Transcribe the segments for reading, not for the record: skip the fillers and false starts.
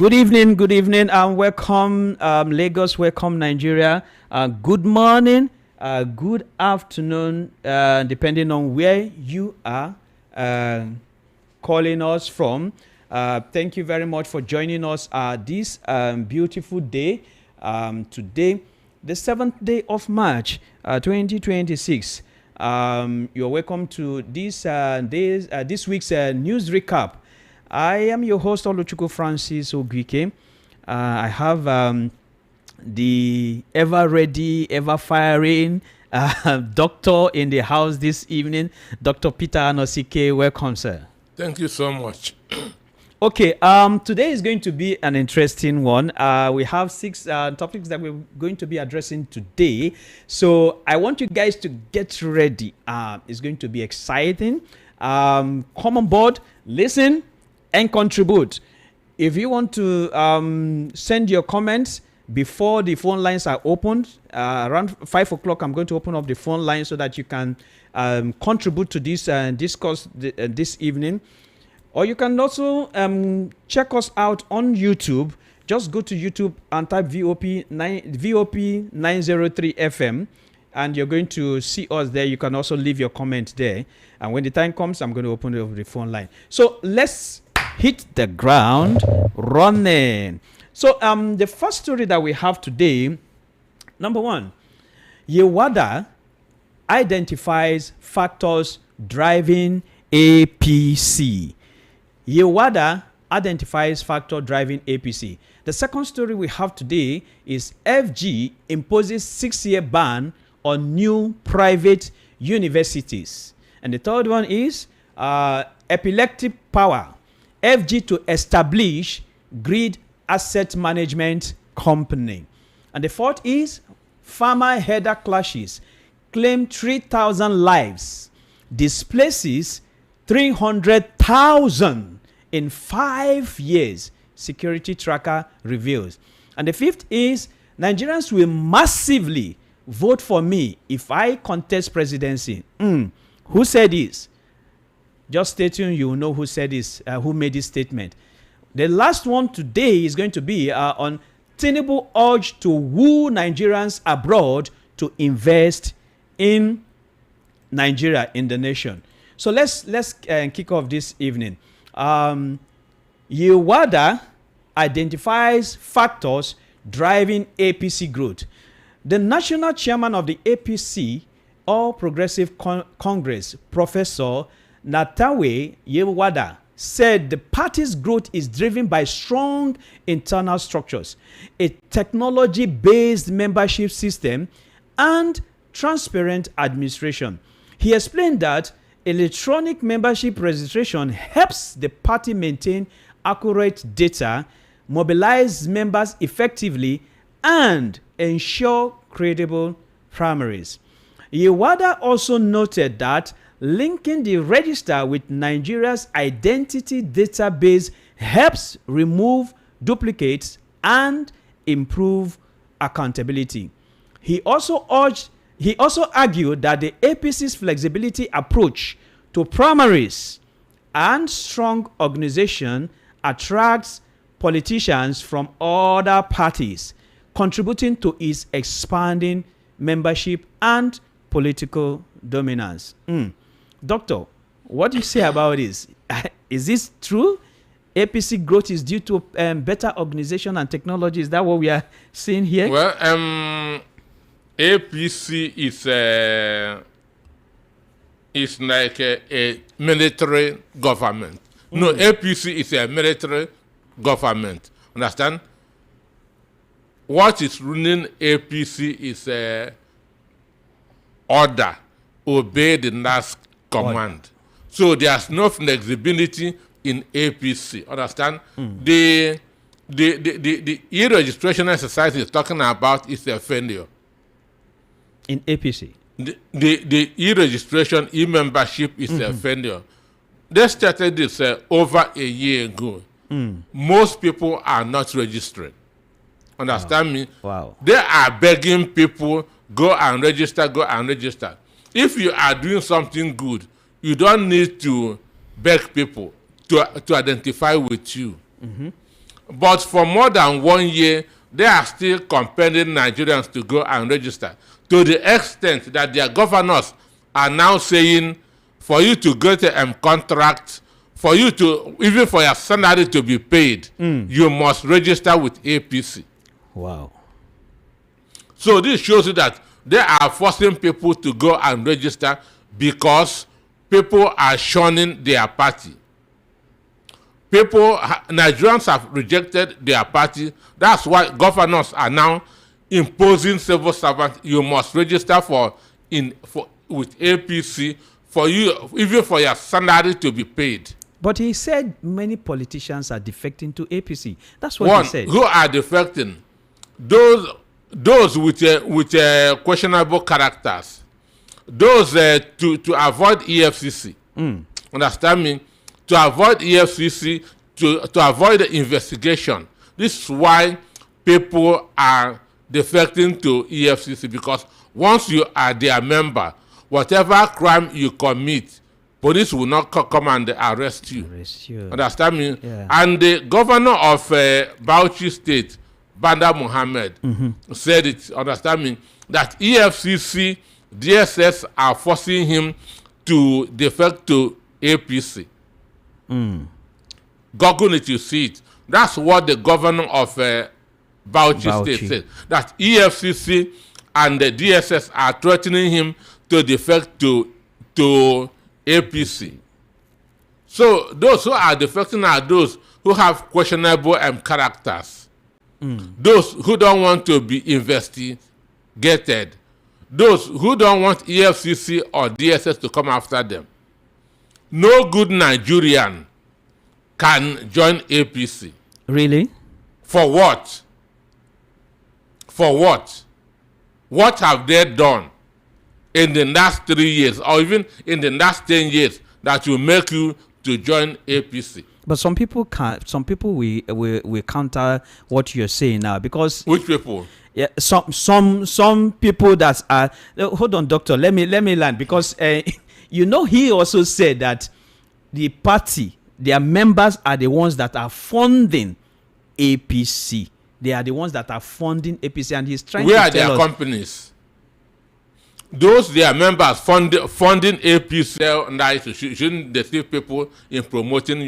Good evening, and welcome Lagos, welcome Nigeria. Good morning, good afternoon, depending on where you are calling us from. Thank you very much for joining us this beautiful day. Today, the 7th day of March, 2026. You're welcome to this week's news recap. I am your host, Oluchukwu Francis Ogwike. I have the ever-ready, ever-firing doctor in the house this evening, Dr. Peter Anosike. Welcome, sir. Thank you so much. Okay, today is going to be an interesting one. We have 6 topics that we're going to be addressing today. So I want you guys to get ready. It's going to be exciting. Come on board, listen, and contribute. If you want to send your comments before the phone lines are opened, around 5 o'clock, I'm going to open up the phone line so that you can contribute to this discourse this evening. Or you can also check us out on YouTube. Just go to YouTube and type VOP 903 FM, and you're going to see us there. You can also leave your comment there. And when the time comes, I'm going to open up the phone line. So let's hit the ground running. So the first story that we have today, number 1, Yewada identifies factors driving APC. Yewada identifies factor driving APC. The second story we have today is FG imposes 6-year ban on new private universities. And the third one is epileptic power. FG to establish grid asset management company. And the fourth is farmer header clashes claim 3,000 lives, displaces 300,000 in 5 years, security tracker reveals. And the fifth is Nigerians will massively vote for me if I contest presidency. Who said this? Just stay tuned, you will know who said this, who made this statement. The last one today is going to be on Tinubu urge to woo Nigerians abroad to invest in Nigeria, in the nation. So let's kick off this evening. Yewada identifies factors driving APC growth. The national chairman of the APC, All Progressive Congress, Professor Natawe Yewada, said the party's growth is driven by strong internal structures, a technology-based membership system, and transparent administration. He explained that electronic membership registration helps the party maintain accurate data, mobilize members effectively, and ensure credible primaries. Yewada also noted that linking the register with Nigeria's identity database helps remove duplicates and improve accountability. He also argued that the APC's flexibility approach to primaries and strong organization attracts politicians from other parties, contributing to its expanding membership and political dominance. Doctor, what do you say about this? Is this true? APC growth is due to better organization and technology. Is that what we are seeing here? Well, APC is like a military government. No, APC is a military government. Understand? What is running APC is order. Obey the last command. So there's no flexibility in APC. Understand? The e-registration exercise is talking about is a failure. In APC? The e-registration, e-membership is a failure. They started this over a year ago. Most people are not registered. Understand me? Wow. They are begging people, go and register, go and register. If you are doing something good, you don't need to beg people to identify with you. But for more than 1 year, they are still compelling Nigerians to go and register, to the extent that their governors are now saying, for you to get a contract, for you to, even for your salary to be paid, you must register with APC. Wow. So this shows you that they are forcing people to go and register because people are shunning their party. Nigerians have rejected their party. That's why governors are now imposing civil servants. You must register with APC for you, even for your salary to be paid. But he said many politicians are defecting to APC. That's what he said. Who are defecting? Those with questionable characters. Those to avoid EFCC. Understand me? To avoid EFCC, to avoid the investigation. This is why people are defecting to EFCC, because once you are their member, whatever crime you commit, police will not come and arrest you. Understand me? Yeah. And the governor of Bauchi State, Banda Mohammed, said it, understand me, that EFCC, DSS are forcing him to defect to APC. Google it, you see it. That's what the governor of Bauchi State said. That EFCC and the DSS are threatening him to defect to APC. So those who are defecting are those who have questionable characters. Those who don't want to be investigated. Those who don't want EFCC or DSS to come after them. No good Nigerian can join APC. Really? For what? For what? What have they done in the last 3 years, or even in the last 10 years, that will make you to join APC? But some people can't. Some people will counter what you're saying now, because Which people? yeah, some people that are. Hold on, doctor. Let me land, because he also said that the party, their members are the ones that are funding APC. They are the ones that are funding APC, and he's trying Where to tell are us. their companies? Those their members funding APC, and shouldn't deceive people in promoting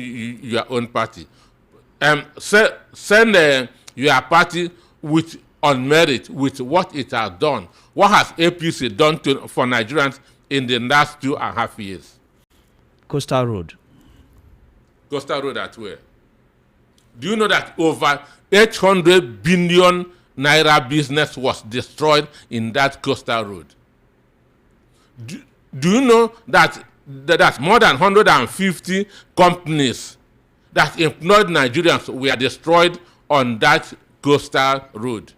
your own party. Send your party on merit with what it has done. What has APC done for Nigerians in the last 2.5 years? Coastal Road. Coastal Road at where? Do you know that over 800 billion naira business was destroyed in that Coastal Road? Do you know that that's more than 150 companies that employed Nigerians were destroyed on that Coastal Road?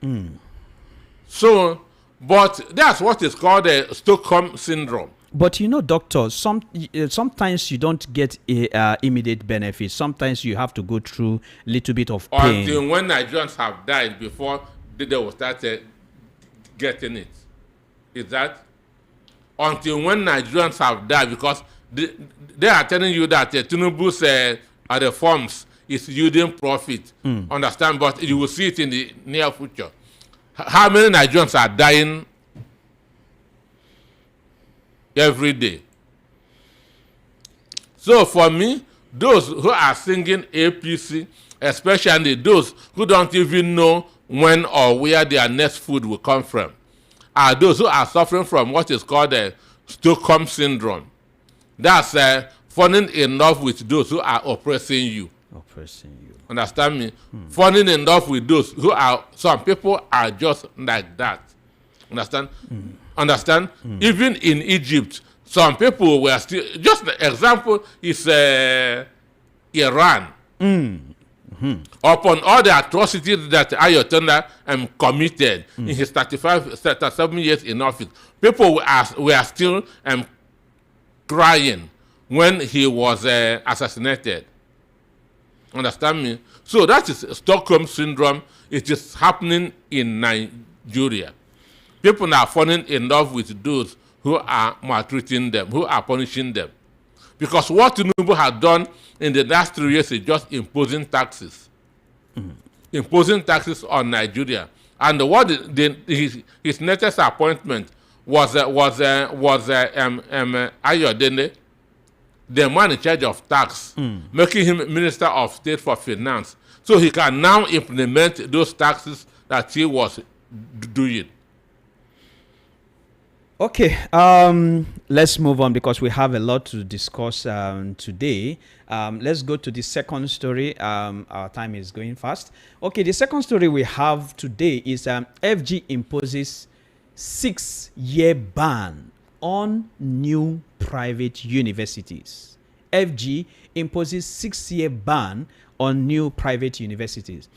So, but that's what is called a Stockholm syndrome. But doctor, sometimes you don't get immediate benefits. Sometimes you have to go through a little bit of pain. Until when Nigerians have died before they will start getting it. Is that? Until when Nigerians have died, because they are telling you that Tinubu's reforms is yielding profit. Understand? But you will see it in the near future. How many Nigerians are dying every day? So for me, those who are singing APC, especially those who don't even know when or where their next food will come from, are those who are suffering from what is called a Stockholm syndrome. That's falling in love with those who are oppressing you. Understand me? Falling in love with those who are, some people are just like that. Understand? Understand? Even in Egypt, some people were still, just the example is Iran. Upon all the atrocities that Ayatollah committed in his 37 years in office, people were still crying when he was assassinated. Understand me? So that is Stockholm syndrome. It is happening in Nigeria. People are falling in love with those who are maltreating them, who are punishing them. Because what Tinubu has done in the last 3 years is just imposing taxes. imposing taxes on Nigeria. And what his latest appointment was Ayodele, the man in charge of tax, making him Minister of State for Finance. So he can now implement those taxes that he was doing. Okay, let's move on because we have a lot to discuss today. Let's go to the second story. Our time is going fast. Okay, the second story we have today is FG imposes 6-year ban on new private universities. FG imposes 6-year ban on new private universities.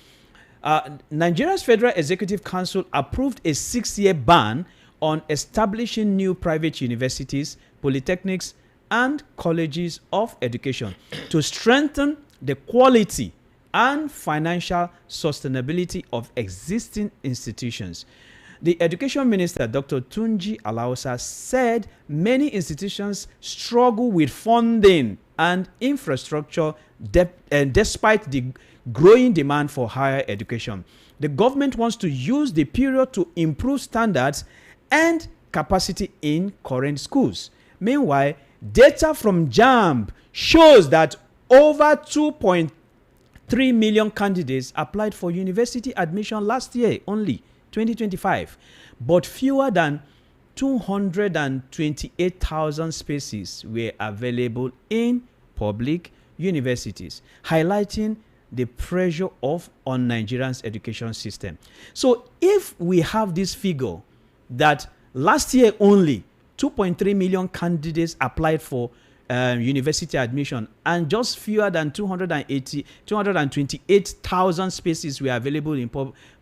Nigeria's Federal Executive Council approved a 6-year ban on establishing new private universities, polytechnics, and colleges of education to strengthen the quality and financial sustainability of existing institutions. The Education Minister, Dr. Tunji Alausa, said many institutions struggle with funding and infrastructure despite the growing demand for higher education. The government wants to use the period to improve standards and capacity in current schools. Meanwhile, data from JAMB shows that over 2.3 million candidates applied for university admission last year, only 2025, but fewer than 228,000 spaces were available in public universities, highlighting the pressure on Nigeria's education system. So if we have this figure that last year only 2.3 million candidates applied for university admission and just fewer than 228,000 spaces were available in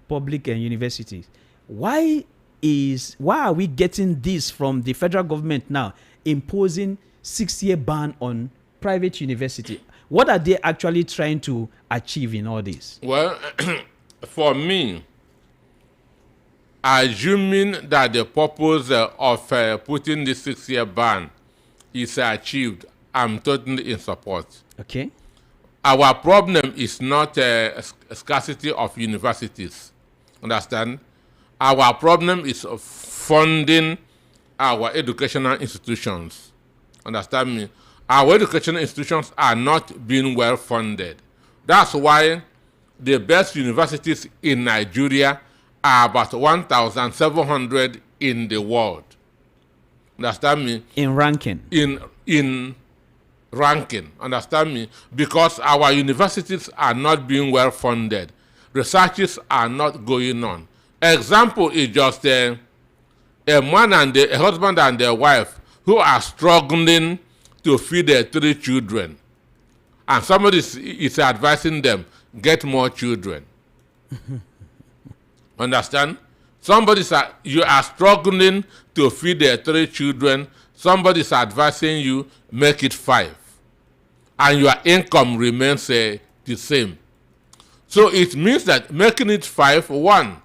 public universities, why are we getting this from the federal government now, imposing 6-year ban on private university? What are they actually trying to achieve in all this? Well, for me, assuming that the purpose of putting the 6-year ban is achieved, I'm totally in support. Okay. Our problem is not a scarcity of universities. Understand? Our problem is funding our educational institutions. Understand me? Our educational institutions are not being well funded. That's why the best universities in Nigeria are about 1,700 in the world. Understand me? In ranking. In ranking. Understand me? Because our universities are not being well funded. Researches are not going on. Example is just a man and a husband and their wife who are struggling to feed their 3 children. And somebody is advising them, get more children. Understand? You are struggling to feed their 3 children. Somebody is advising you, make it 5. And your income remains the same. So it means that making it 5, 1,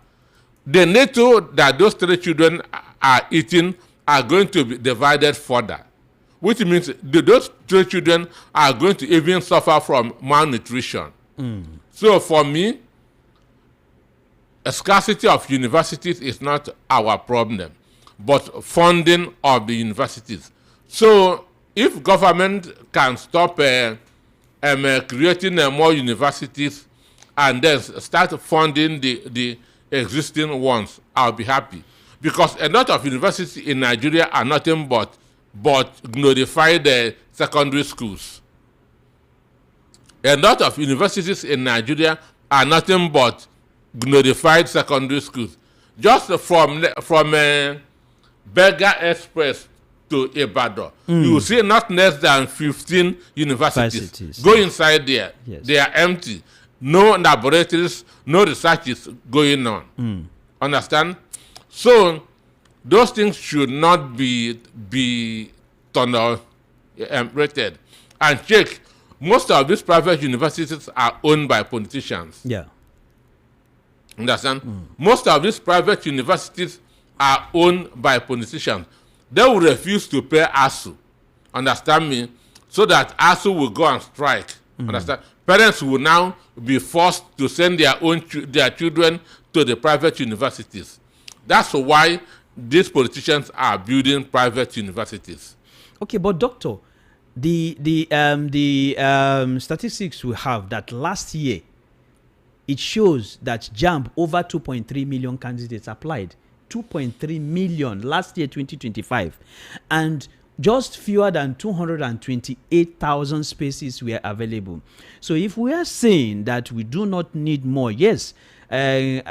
the little that those 3 children are eating are going to be divided further, which means those 3 children are going to even suffer from malnutrition. So for me, a scarcity of universities is not our problem, but funding of the universities. So if government can stop creating more universities and then start funding the existing ones, I'll be happy. Because a lot of universities in Nigeria are nothing but glorified secondary schools. A lot of universities in Nigeria are nothing but glorified secondary schools. Just from Berger Express to Ibadan, you will see not less than 15 universities. Go inside there. Yes. They are empty. No laboratories, no research is going on. Understand? So those things should not be tolerated. And check, most of these private universities are owned by politicians. Yeah. Understand? Most of these private universities are owned by politicians. They will refuse to pay ASU. Understand me? So that ASU will go on strike. Understand? Parents will now be forced to send their children to the private universities. That's why these politicians are building private universities. Okay, but doctor, the statistics we have that last year, it shows that JAMB over 2.3 million candidates applied. 2.3 million last year, 2025, and just fewer than 228,000 spaces were available. So if we are saying that we do not need more, yes, your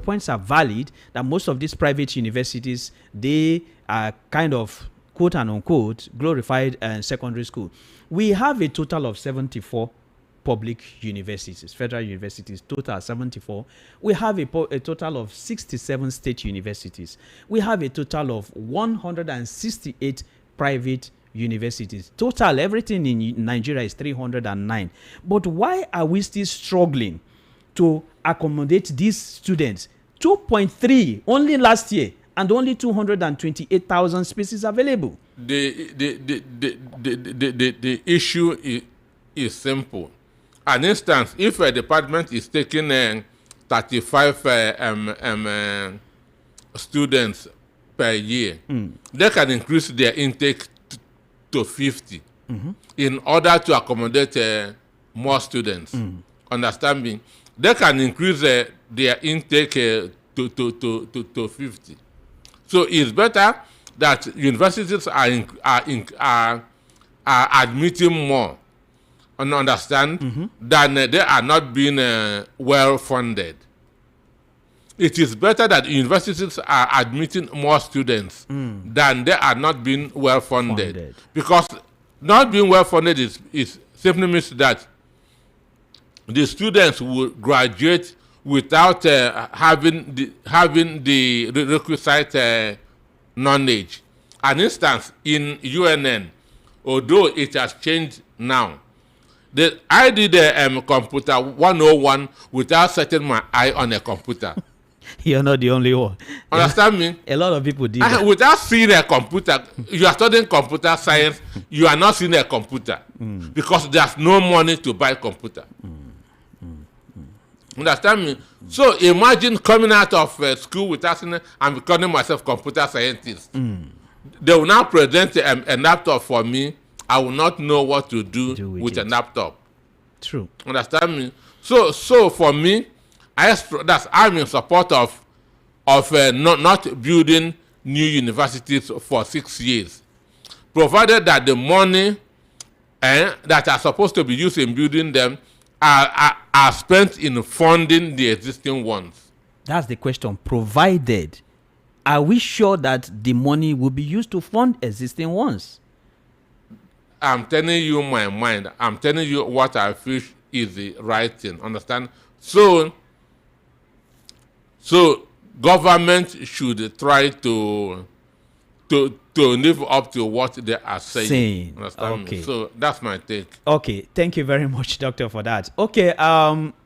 points are valid, that most of these private universities, they are kind of quote and unquote glorified secondary school. We have a total of 74 public universities, federal universities, total 74. We have a total of 67 state universities. We have a total of 168 private universities. Total, everything in Nigeria is 309. But why are we still struggling to accommodate these students? 2.3 only last year, and only 228,000 spaces available. The issue is simple. An instance, if a department is taking 35 students per year, they can increase their intake to 50 in order to accommodate more students. Understand me? They can increase their intake to 50. So it's better that universities are admitting more. Understand than they are not being well funded. It is better that universities are admitting more students than they are not being well funded. Because not being well funded is simply means that the students will graduate without having the requisite knowledge. An instance in UNN, although it has changed now. I did a computer 101 without setting my eye on a computer. You're not the only one. Understand me? A lot of people did that. Without seeing a computer, you are studying computer science, you are not seeing a computer because there's no money to buy a computer. Understand me? So imagine coming out of school without seeing it and becoming myself computer scientist. They will now present a laptop for me. I will not know what to do with a laptop. True. Understand me? So for me, I'm in support of not building new universities for 6 years, provided that the money that are supposed to be used in building them are spent in funding the existing ones. That's the question. Provided, are we sure that the money will be used to fund existing ones? I'm telling you my mind. I'm telling you what I feel is the right thing. Understand? So government should try to live up to what they are saying. Understand okay. me? So that's my take. Okay, thank you very much, Doctor, for that. Okay,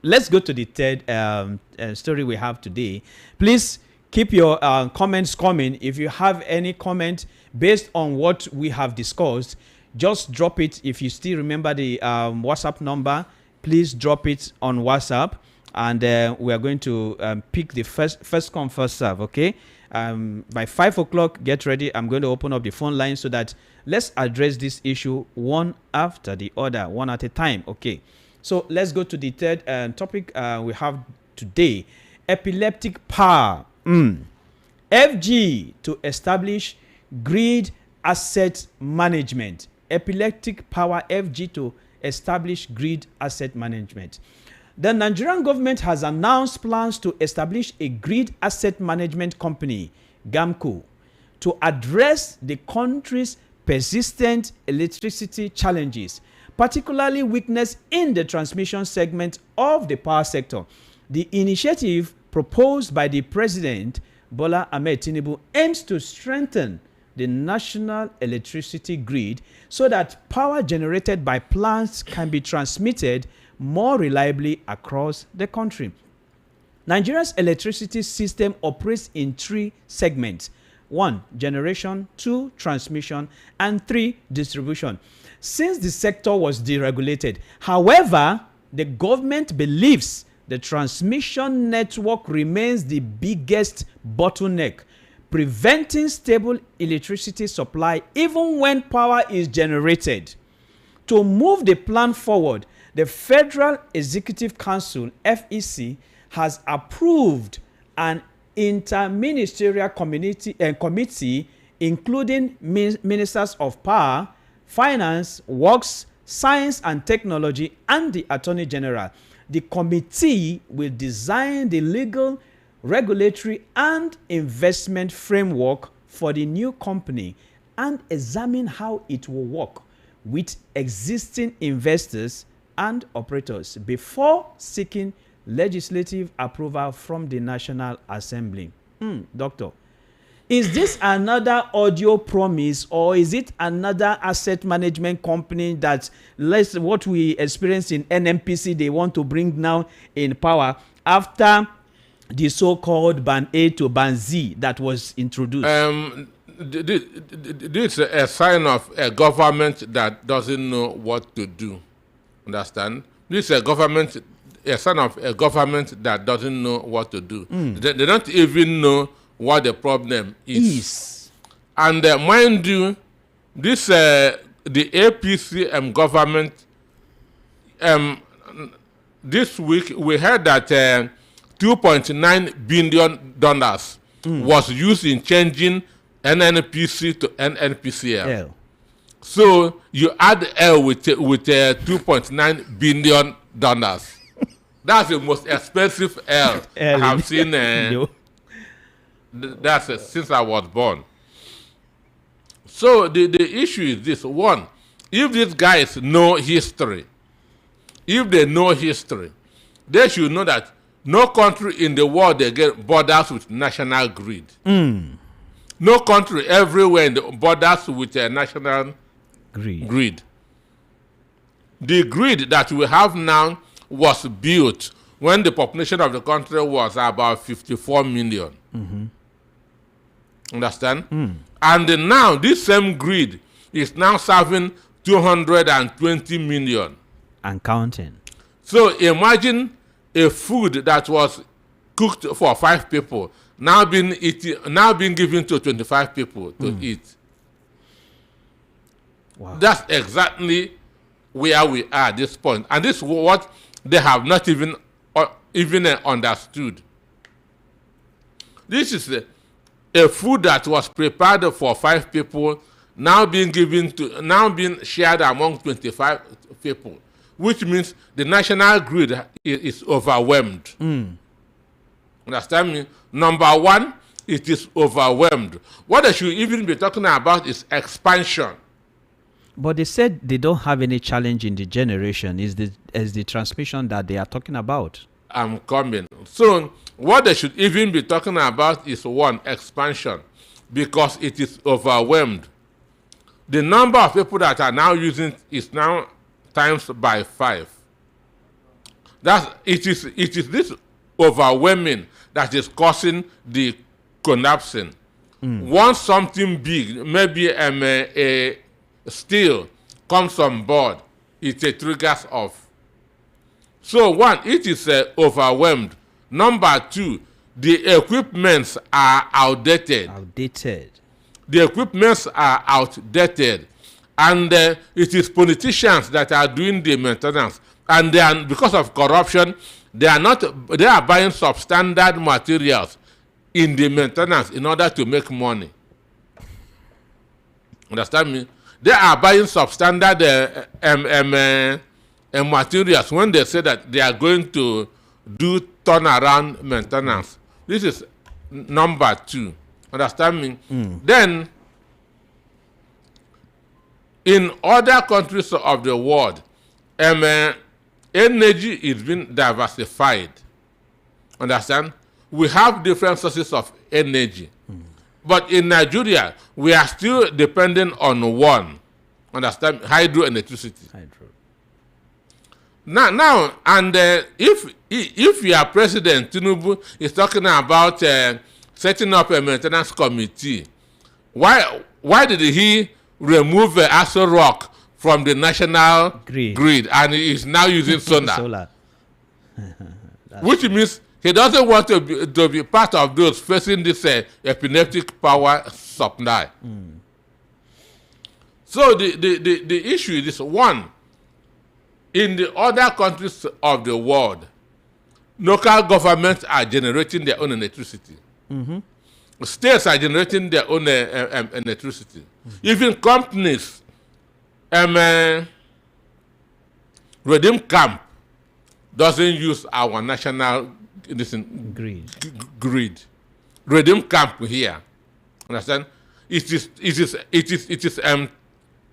let's go to the third story we have today. Please keep your comments coming. If you have any comment based on what we have discussed, just drop it. If you still remember the WhatsApp number, please drop it on WhatsApp, and we are going to pick the first come, first serve. Okay. By 5 o'clock, get ready. I'm going to open up the phone line so that let's address this issue one after the other, one at a time. Okay. So let's go to the third topic we have today: epileptic power. FG to establish grid asset management. Epileptic power, FG to establish grid asset management. The Nigerian government has announced plans to establish a grid asset management company, GAMCO, to address the country's persistent electricity challenges, particularly weakness in the transmission segment of the power sector. The initiative proposed by the President, Bola Ahmed Tinubu, aims to strengthen the national electricity grid so that power generated by plants can be transmitted more reliably across the country. Nigeria's electricity system operates in 3 segments: 1, generation; 2, transmission; and 3, distribution. since the sector was deregulated. However, the government believes the transmission network remains the biggest bottleneck, preventing stable electricity supply even when power is generated. To move the plan forward, the Federal Executive Council (FEC) has approved an interministerial committee including ministers of power, finance, works, science and technology, and the Attorney General. The committee will design the legal, regulatory, and investment framework for the new company and examine how it will work with existing investors and operators before seeking legislative approval from the National Assembly. Doctor, is this another audio promise, or is it another asset management company that what we experienced in NNPC they want to bring now in power after the so-called Ban A to Ban Z that was introduced? This is a sign of a government that doesn't know what to do. Understand? This is a sign of a government that doesn't know what to do. They don't even know what the problem is. And mind you, this the APC government, this week we heard that $2.9 billion was used in changing NNPC to NNPCL. So you add L with $2.9 billion. That's the most expensive L I have seen. That's since I was born. So the issue is this: one, if these guys know history, if they know history, they should know that no country in the world they get borders with national grid. No country everywhere in the borders with a national grid. The grid that we have now was built when the population of the country was about 54 million. Understand? And now this same grid is now serving 220 million. And counting. So imagine a food that was cooked for 5 people now being given to 25 people to eat. Wow. That's exactly where we are at this point. And this is what they have not even understood. This is a food that was prepared for 5 people now being shared among 25 people, which means the national grid is overwhelmed. Understand me? Number one, it is overwhelmed. What they should even be talking about is expansion. But they said they don't have any challenge in the generation. Is the transmission that they are talking about? I'm coming. So what they should even be talking about is one, expansion, because it is overwhelmed. The number of people that are now using it is now times by 5. It is this overwhelming that is causing the collapsing. Once something big, maybe a steel comes on board, it triggers off. So one, it is overwhelmed. Number two, the equipments are outdated. The equipments are outdated. And it is politicians that are doing the maintenance. And because of corruption, they are buying substandard materials in the maintenance in order to make money. Understand me? They are buying substandard materials when they say that they are going to do turnaround maintenance. This is number two. Understand me? Then, in other countries of the world, energy is being diversified. Understand? We have different sources of energy. But in Nigeria, we are still dependent on one. Understand? Hydroelectricity. Now, and if your president Tinubu is talking about setting up a maintenance committee, why did he remove Aso Rock from the national Grid. and he is now using Solar. which means he doesn't want to be part of those facing this epileptic power supply. So the issue is this: one, in the other countries of the world, local governments are generating their own electricity. States are generating their own electricity. Even companies, Redeem Camp doesn't use our national grid. Redeem Camp here, understand? It is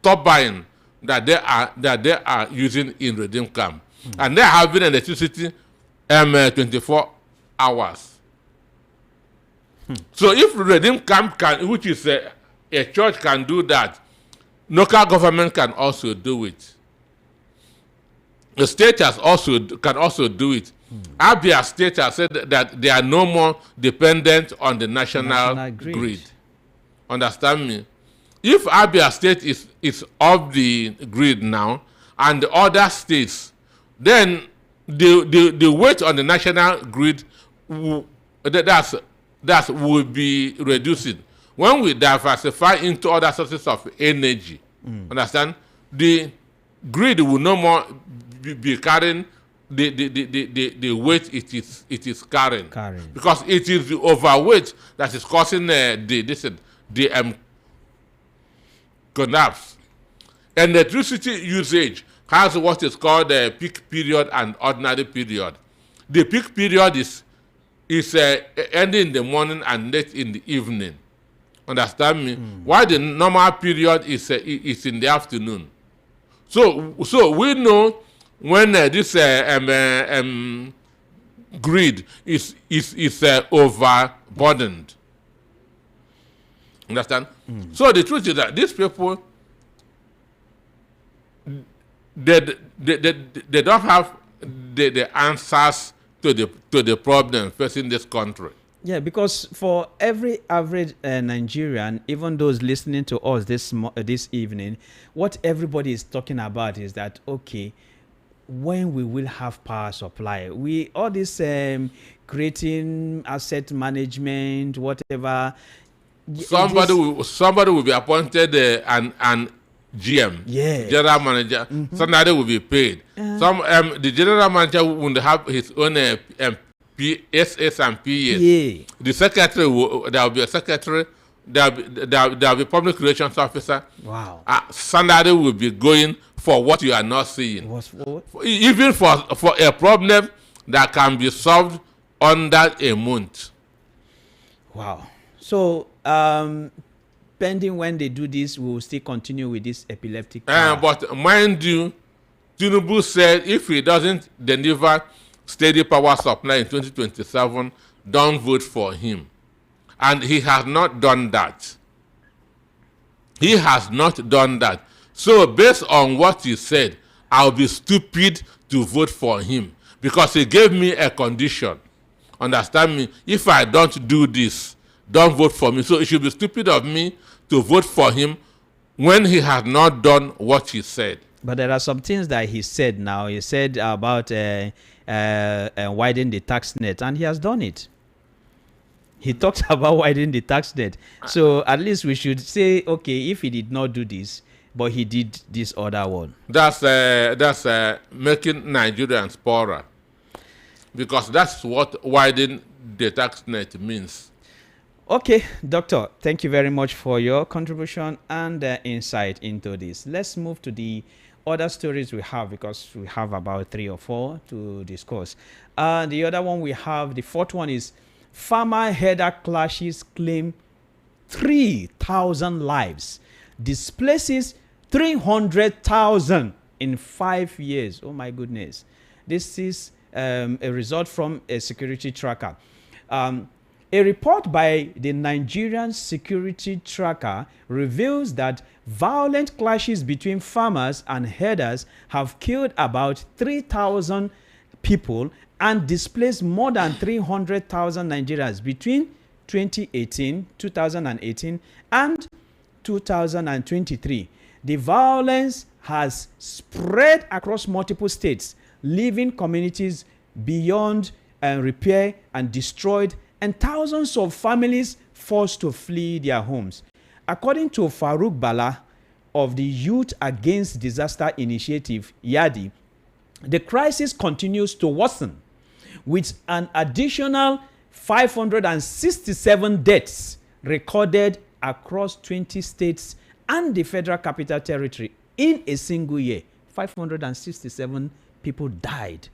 turbine that they are using in Redeem Camp, and they are having electricity 24 hours. So if Redeem Camp can, which is a church, can do that, local government can also do it. The state can also do it. Abia State has said that they are no more dependent on the national grid. Understand me? If Abia State is off the grid now, and the other states, then the weight on the national grid will be reducing. When we diversify into other sources of energy, understand, the grid will no more be carrying the weight it is carrying. Because it is the overweight that is causing the collapse. Electricity usage has what is called a peak period and ordinary period. The peak period is early in the morning and late in the evening. Understand me? While the normal period is in the afternoon. So we know when this grid is overburdened. Understand? So the truth is that these people, they don't have the answers to the problem facing this country. Yeah, because for every average Nigerian, even those listening to us this evening, what everybody is talking about is that, okay, when we will have power supply, all this creating asset management, whatever. Somebody will be appointed and GM, general manager. Somebody will be paid. The general manager will have his own SS and PAs. The secretary there will be a secretary. There will be public relations officer. Wow. Somebody will be going for what you are not seeing. Even for a problem that can be solved under a month. Wow. So pending when they do this, we will still continue with this epileptic. But mind you, Tinubu said if he doesn't deliver steady power supply in 2027, don't vote for him. And he has not done that. He has not done that. So based on what he said, I'll be stupid to vote for him because he gave me a condition. Understand me? If I don't do this, don't vote for me. So it should be stupid of me to vote for him when he has not done what he said. But there are some things that he said now. He said about widening the tax net, and he has done it. He talked about widening the tax net. So at least we should say, okay, if he did not do this, but he did this other one. That's making Nigerians poorer. Because that's what widening the tax net means. Okay, Doctor, thank you very much for your contribution and insight into this. Let's move to the other stories we have, because we have about 3 or 4 to discuss. The other one we have, the fourth one is farmer herder clashes claim 3,000 lives, displaces 300,000 in 5 years. Oh my goodness. This is a result from a security tracker. A report by the Nigerian security tracker reveals that violent clashes between farmers and herders have killed about 3,000 people and displaced more than 300,000 Nigerians between 2018 and 2023. The violence has spread across multiple states, leaving communities beyond repair and destroyed, and thousands of families forced to flee their homes. According to Farouk Bala of the Youth Against Disaster Initiative, YADI, the crisis continues to worsen, with an additional 567 deaths recorded across 20 states and the Federal Capital Territory in a single year. 567 people died.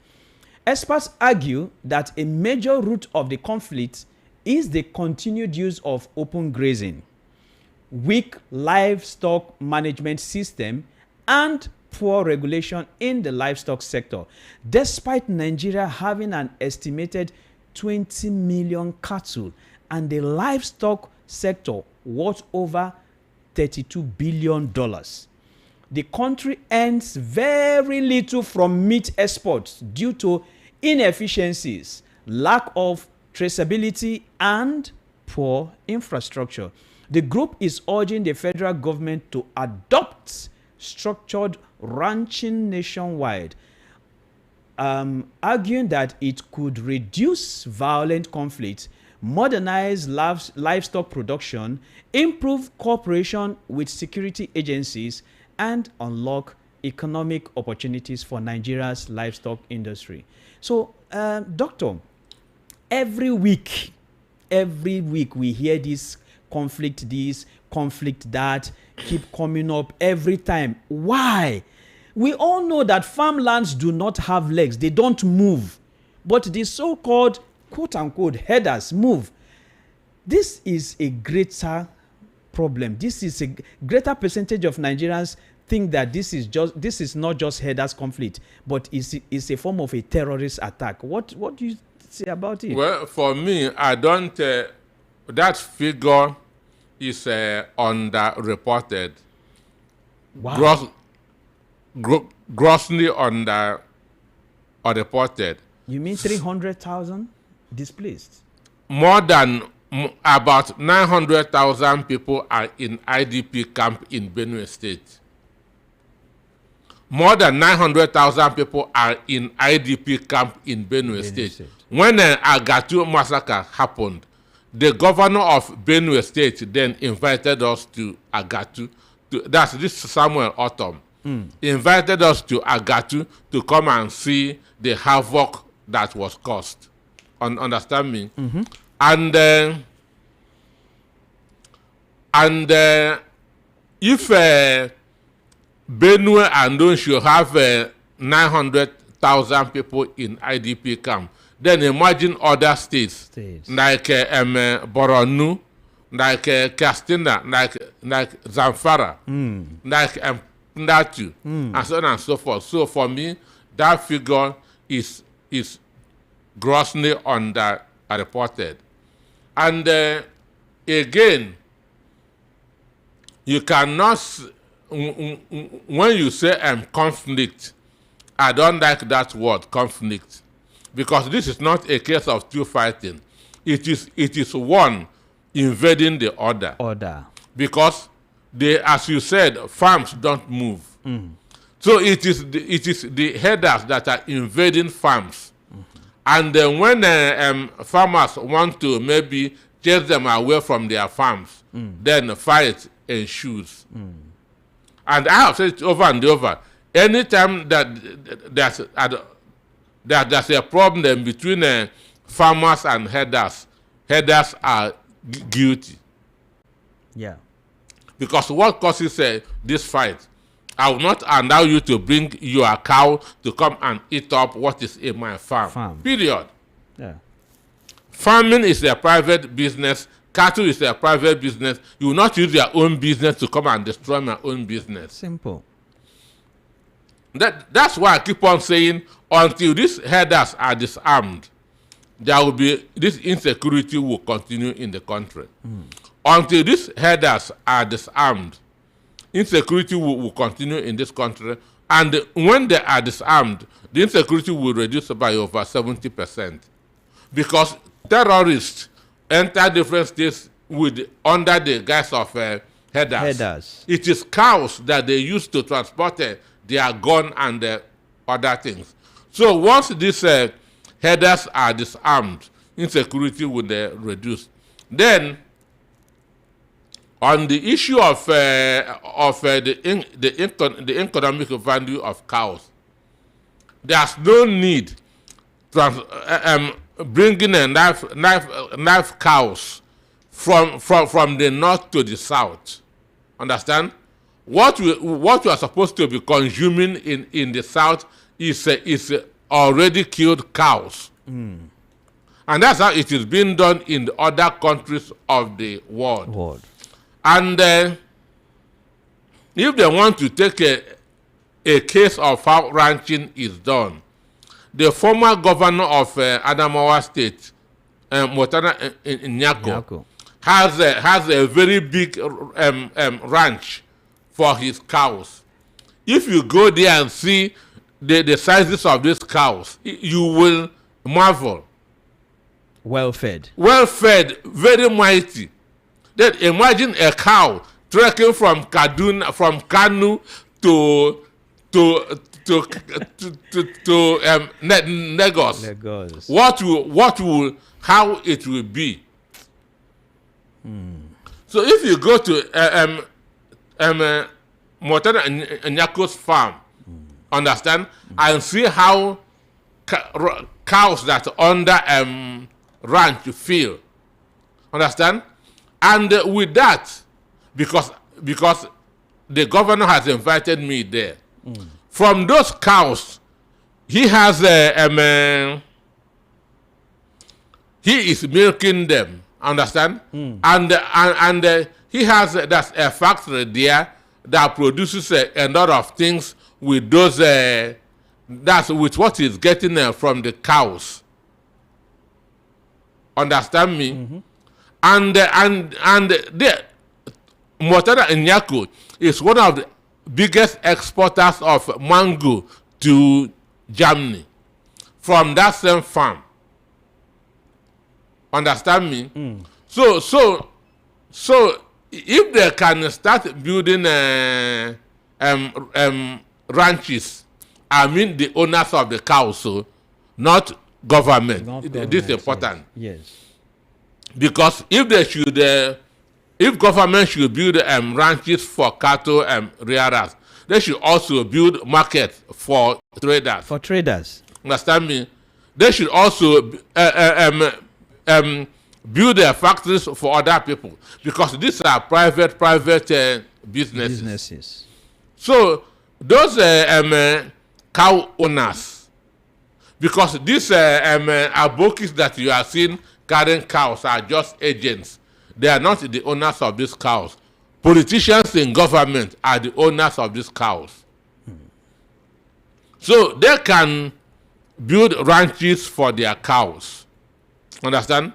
Experts argue that a major root of the conflict is the continued use of open grazing, weak livestock management system, and poor regulation in the livestock sector. Despite Nigeria having an estimated 20 million cattle and the livestock sector worth over $32 billion, the country earns very little from meat exports due to inefficiencies, lack of traceability, and poor infrastructure. The group is urging the federal government to adopt structured ranching nationwide, arguing that it could reduce violent conflict, modernize livestock production, improve cooperation with security agencies, and unlock economic opportunities for Nigeria's livestock industry. So, Doctor, every week we hear this, conflict that keep coming up every time. Why? We all know that farmlands do not have legs. They don't move. But the so-called quote-unquote headers move. This is a greater problem. This is a greater percentage of Nigerians think that this is not just headers conflict, but is a form of a terrorist attack. What do you say about it? Well, for me, I don't. That figure is underreported. Wow. Grossly underreported. You mean 300,000 displaced? More than about 900,000 people are in IDP camp in Benue State. More than 900,000 people are in IDP camp in Benue State. When the Agatu massacre happened, the governor of Benue State then invited us to Agatu. That's this Samuel Autumn. Invited us to Agatu to come and see the havoc that was caused. Understand me? Mm-hmm. And if Benue and Don should have 900,000 people in IDP camp, then imagine other states. Like Boronu, like Castina, like Zamfara, like Ndatu, and so on and so forth. So for me, that figure is grossly underreported. And again, you cannot, when you say conflict, I don't like that word, conflict, because this is not a case of two fighting. It is one invading the other. Because as you said, farms don't move. So it is the headers that are invading farms. And when farmers want to maybe chase them away from their farms, then fight ensues. And I have said it over and over. Anytime that there's a problem between farmers and headers are guilty. Yeah. Because what causes this fight? I will not allow you to bring your cow to come and eat up what is in my farm. Period. Yeah. Farming is a private business. Cattle is a private business. You will not use your own business to come and destroy my own business. Simple. That's why I keep on saying, until these headers are disarmed, there will be this insecurity will continue in the country. Until these headers are disarmed, insecurity will continue in this country. And when they are disarmed, the insecurity will reduce by over 70%. Because terrorists enter different states under the guise of herders. Herders. It is cows that they use to transport their gun and other things. So once these herders are disarmed, insecurity will reduce. Then, on the issue of the economic value of cows, there's no need bringing a knife cows from the north to the south. Understand? What we are supposed to be consuming in the south is already killed cows. And that's how it is being done in the other countries of the world. And if they want to take a case of how ranching is done, the former governor of Adamawa State, Motana Nyako, has a very big ranch for his cows. If you go there and see the sizes of these cows, you will marvel. Well fed, very mighty. Then imagine a cow trekking from Kanu to Lagos. How it will be? So if you go to Motana Nyako's farm, understand, and see how cows that under ranch feel, understand, and with that, because the governor has invited me there, from those cows, he has he is milking them, understand, and he has that's a factory there that produces a lot of things with those that's with what he's getting from the cows. Understand me? And the Motara Nyako is one of the biggest exporters of mango to Germany from that same farm. Understand me? So if they can start building ranches, I mean the owners of the cows, so not government. This is important. Yes. Because if they should, if government should build ranches for cattle rearers, they should also build markets for traders. For traders. Understand me? They should also build their factories for other people, because these are private businesses. So those cow owners, because these abokis that you are seeing carrying cows are just agents. They are not the owners of these cows. Politicians in government are the owners of these cows. So they can build ranches for their cows. Understand?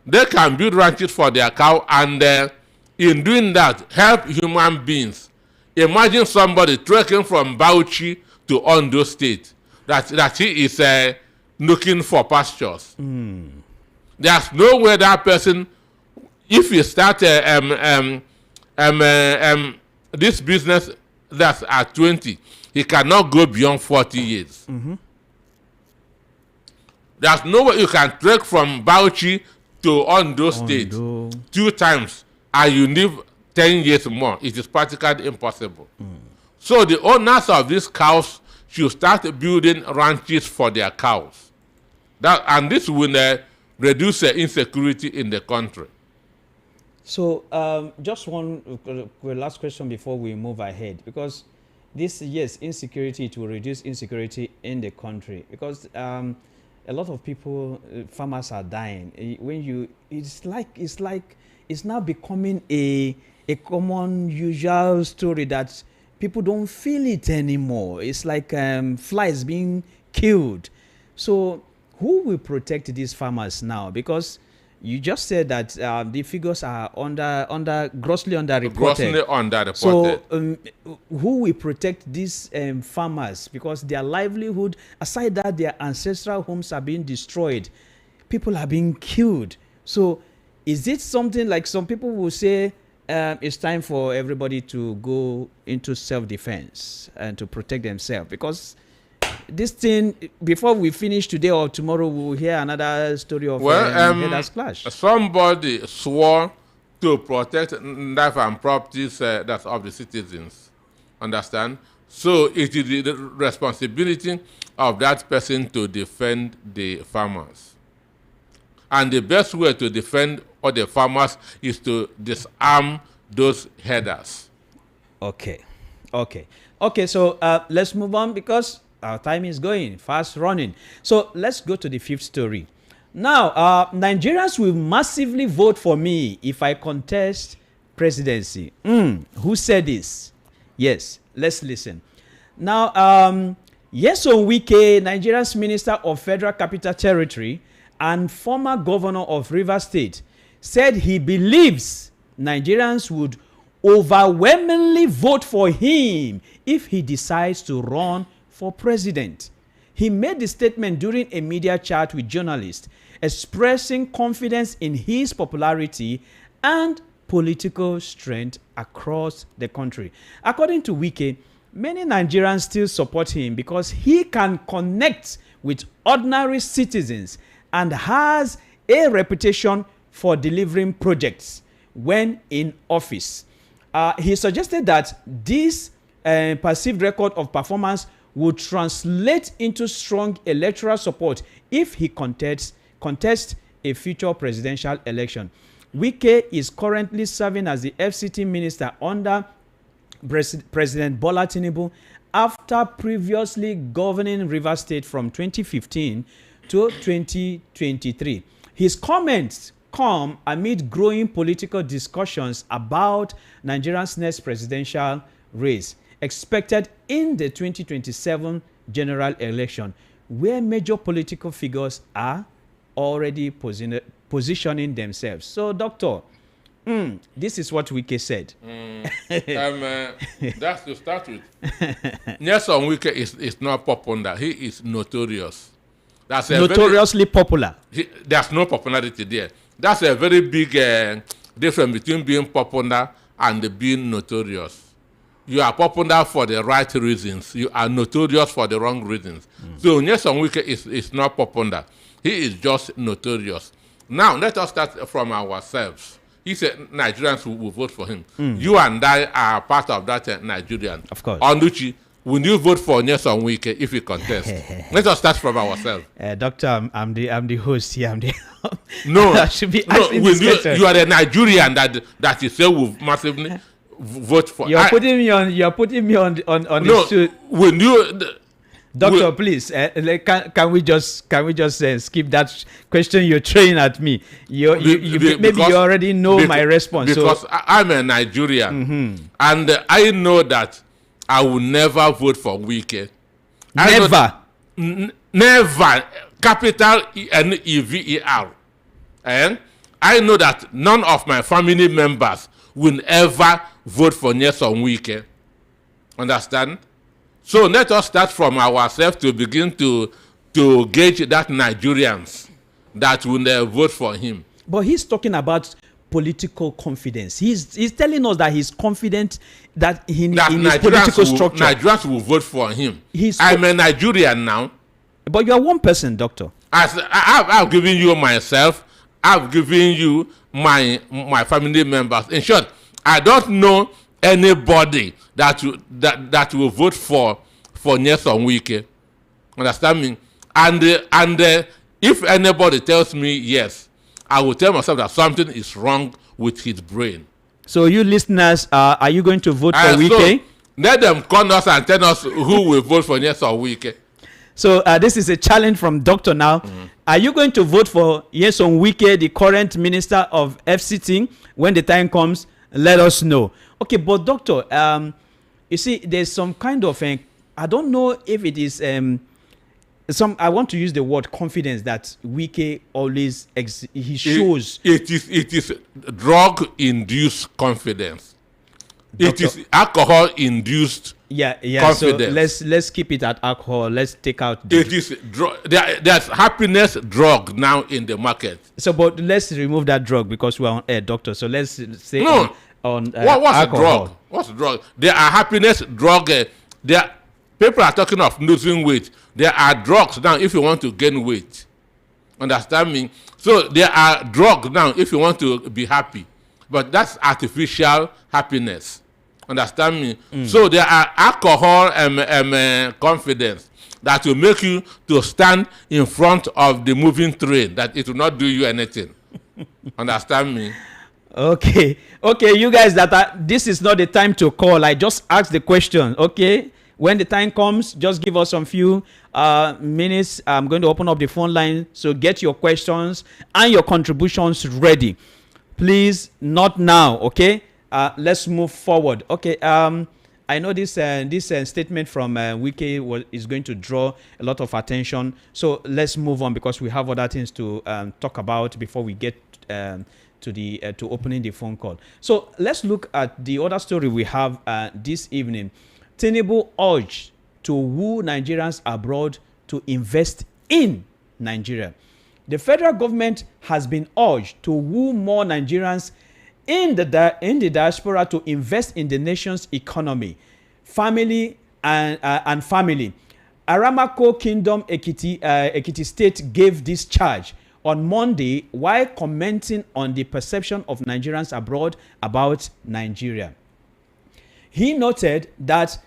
They can build ranches for their cow, and in doing that, help human beings. Imagine somebody trekking from Bauchi to Ondo State, that he is looking for pastures. There's no way that person, if you start this business that's at 20, he cannot go beyond 40 years. There's no way you can trek from Bauchi to Ondo State 2 times and you live 10 years more. It is practically impossible. So the owners of these cows should start building ranches for their cows. And this will reduce insecurity in the country. So just one last question before we move ahead, because this, yes, insecurity, it will reduce insecurity in the country, because a lot of people, farmers are dying. It's now becoming a common, usual story that people don't feel it anymore. It's like flies being killed. So who will protect these farmers now? Because you just said that the figures are grossly underreported. So who will protect these farmers? Because their livelihood, aside that their ancestral homes are being destroyed, people are being killed. So is it something like some people will say it's time for everybody to go into self-defense and to protect themselves, because this thing, before we finish today or tomorrow, we'll hear another story of headers clash. Somebody swore to protect life and properties that's of the citizens. Understand? So it is the responsibility of that person to defend the farmers. And the best way to defend all the farmers is to disarm those headers. Okay. So let's move on, because our time is going fast running. So let's go to the fifth story. Now, Nigerians will massively vote for me if I contest presidency. Who said this? Yes, let's listen. Now, Nyesom Wike, Nigeria's Minister of Federal Capital Territory and former governor of Rivers State, said he believes Nigerians would overwhelmingly vote for him if he decides to run for president. He made the statement during a media chat with journalists, expressing confidence in his popularity and political strength across the country. According to Wike, many Nigerians still support him because he can connect with ordinary citizens and has a reputation for delivering projects when in office. He suggested that this perceived record of performance would translate into strong electoral support if he contests a future presidential election. Wike is currently serving as the FCT minister under President Bola Tinubu after previously governing Rivers State from 2015 to 2023. His comments come amid growing political discussions about Nigeria's next presidential race, expected in the 2027 general election, where major political figures are already positioning themselves. So, Doctor, this is what Wike said. That's to start with. Nyesom Wike is not popular. He is notorious. That's notoriously popular. There's no popularity there. That's a very big difference between being popular and being notorious. You are popular for the right reasons. You are notorious for the wrong reasons. So Nyesom Wike is not popular. He is just notorious. Now, let us start from ourselves. He said Nigerians will vote for him. You and I are part of that Nigerian. Of course. Onduchi, will you vote for Nyesom Wike if he contests? Let us start from ourselves. Doctor, I'm the host here. I'm the no, I should be asking this question. You are a Nigerian that you say will massively vote for. You're putting me on no, this too. When you Doctor, please, can we just skip that question you're throwing at me? Maybe you already know my response. Because I'm a Nigerian, and I know that I will never vote for Wike. Never. Never. Capital Never. And I know that none of my family members will ever vote for Nyesom Wike. Understand? So let us start from ourselves to begin to gauge that Nigerians that will vote for him. But he's talking about political confidence. He's telling us that he's confident that in his political structure. Nigerians will vote for him. I'm a Nigerian now. But you are one person, Doctor. As I've given you myself, I've given you my family members. In short, I don't know anybody that will vote for Nyesom Wike. Understand me? And if anybody tells me yes, I will tell myself that something is wrong with his brain. So you listeners, are you going to vote for Wike? So let them call us and tell us who will vote for Nyesom Wike. So this is a challenge from Doctor now. Are you going to vote for Nyesom Wike, the current minister of FCT, when the time comes? Let us know. Okay, but Doctor, you see, there's some kind of I don't know if it is I want to use the word confidence that Wike always he shows. It is drug-induced confidence. Doctor, it is alcohol-induced confidence. So let's keep it at alcohol. Let's take out. It is there's happiness drug now in the market. So, but let's remove that drug because we're on air, Doctor. So let's say on What's a alcohol. drug? What's a drug? There are happiness drug. People are talking of losing weight. There are drugs now if you want to gain weight. Understand me? So there are drugs now if you want to be happy. But that's artificial happiness. Understand me? So there are alcohol and confidence that will make you to stand in front of the moving train, that it will not do you anything. Understand me? Okay, you guys this is not the time to call. I just asked the question. Okay, when the time comes, just give us some few minutes. I'm going to open up the phone line, so get your questions and your contributions ready. Please, not now. Okay, let's move forward. Okay, I know this statement from Wiki is going to draw a lot of attention. So let's move on, because we have other things to talk about before we get to opening the phone call. So let's look at the other story we have this evening. Tinubu urged to woo Nigerians abroad to invest in Nigeria. The federal government has been urged to woo more Nigerians in the diaspora to invest in the nation's economy, family and family. Aramako Kingdom Ekiti State gave this charge on Monday while commenting on the perception of Nigerians abroad about Nigeria. He noted that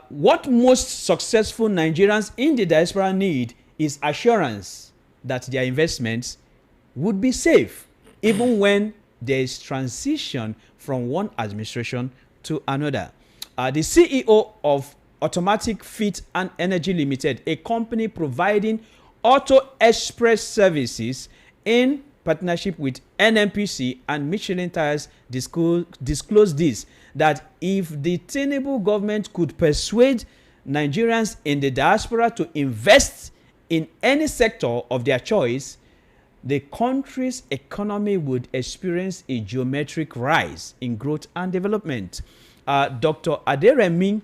what most successful Nigerians in the diaspora need is assurance that their investments would be safe, even when there is transition from one administration to another. The CEO of Automatic Fit and Energy Limited, a company providing auto express services in partnership with NNPC and Michelin Tires, disclosed this, that if the Tinubu government could persuade Nigerians in the diaspora to invest in any sector of their choice, the country's economy would experience a geometric rise in growth and development. Dr. Aderemi,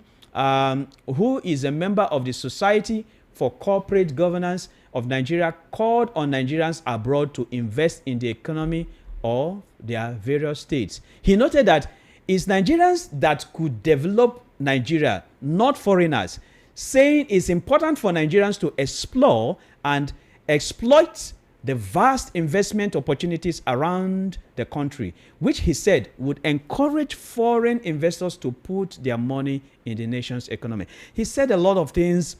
who is a member of the Society for Corporate Governance of Nigeria, called on Nigerians abroad to invest in the economy of their various states. He noted that it's Nigerians that could develop Nigeria, not foreigners, saying it's important for Nigerians to explore and exploit the vast investment opportunities around the country, which he said would encourage foreign investors to put their money in the nation's economy. He said a lot of things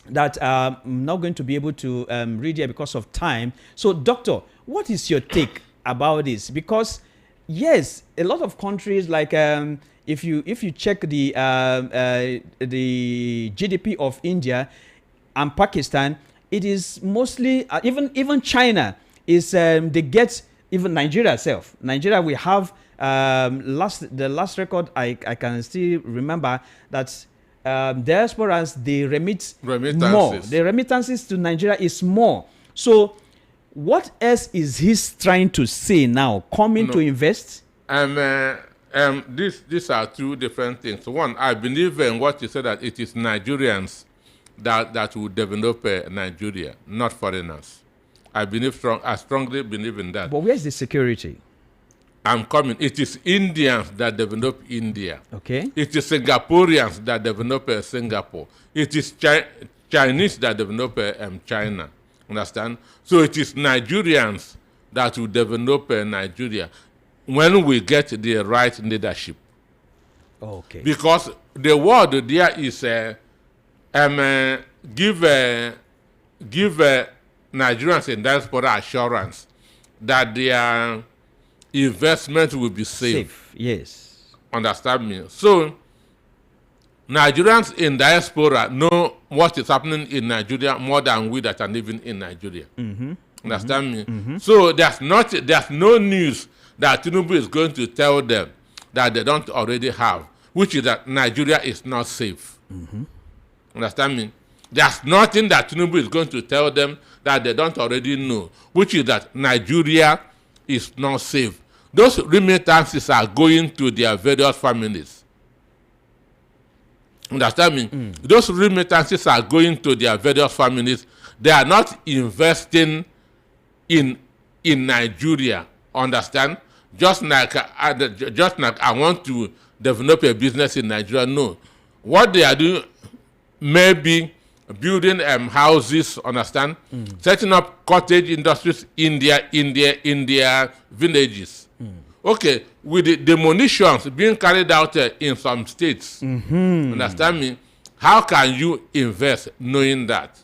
that I'm not going to be able to read here because of time. So, Doctor, what is your take about this? Because, yes, a lot of countries, like if you check the GDP of India and Pakistan, it is mostly even China is they get even Nigeria itself. Nigeria, we have the last record I can still remember that diasporans, they remit more. The remittances to Nigeria is more. So what else is he trying to say now? Coming to invest? These are two different things. One, I believe in what you said, that it is Nigerians that will develop Nigeria, not foreigners. I strongly believe in that. But where's the security? I'm coming. It is Indians that develop India. Okay. It is Singaporeans that develop Singapore. It is Chinese that develop China. Understand? So it is Nigerians that will develop Nigeria when we get the right leadership. Okay. Because the word there is give Nigerians in diaspora assurance that their investment will be safe. Yes. Understand me? So Nigerians in diaspora know what is happening in Nigeria more than we that are living in Nigeria. Mm-hmm. Understand me? Mm-hmm. So there's no news that Tinubu is going to tell them that they don't already have, which is that Nigeria is not safe. Mm-hmm. Understand me? There's nothing that Tinubu is going to tell them that they don't already know, which is that Nigeria is not safe. Those remittances are going to their various families. Understand me? Those remittances are going to their various families. They are not investing in Nigeria. Understand? just like I want to develop a business in Nigeria. No, what they are doing, maybe building houses, understand, setting up cottage industries in their villages. Okay, with the demolitions being carried out in some states, understand me? How can you invest knowing that?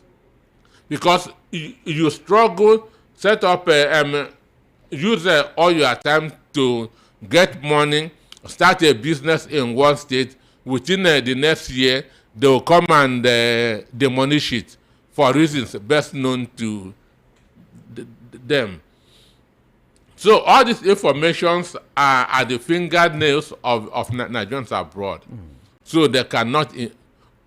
Because you struggle, set up, use all your time to get money, start a business in one state. Within the next year, they will come and demolish it for reasons best known to them. So all these informations are at the fingernails of Nigerians abroad. So they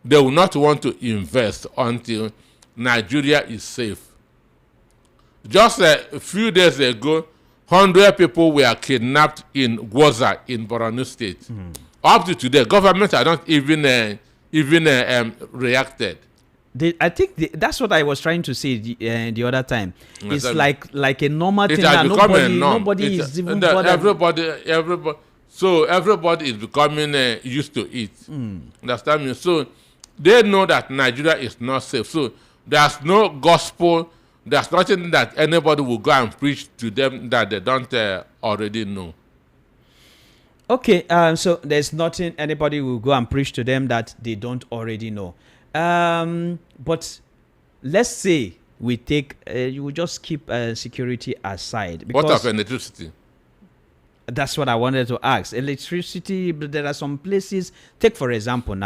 will not want to invest until Nigeria is safe. Just a few days ago, 100 people were kidnapped in Gwoza in Borno State. Up to today, governments are not even reacted. I think that's what I was trying to say the other time. It's like a normal It thing has now. become a norm. Nobody is even bothered. Everybody is becoming used to it. Understand me? So they know that Nigeria is not safe. So there's no gospel. There's nothing that anybody will go and preach to them that they don't already know. Okay, so there's nothing anybody will go and preach to them that they don't already know. But let's say we take, you will just keep security aside. Because what of electricity? That's what I wanted to ask. Electricity, but there are some places. Take for example,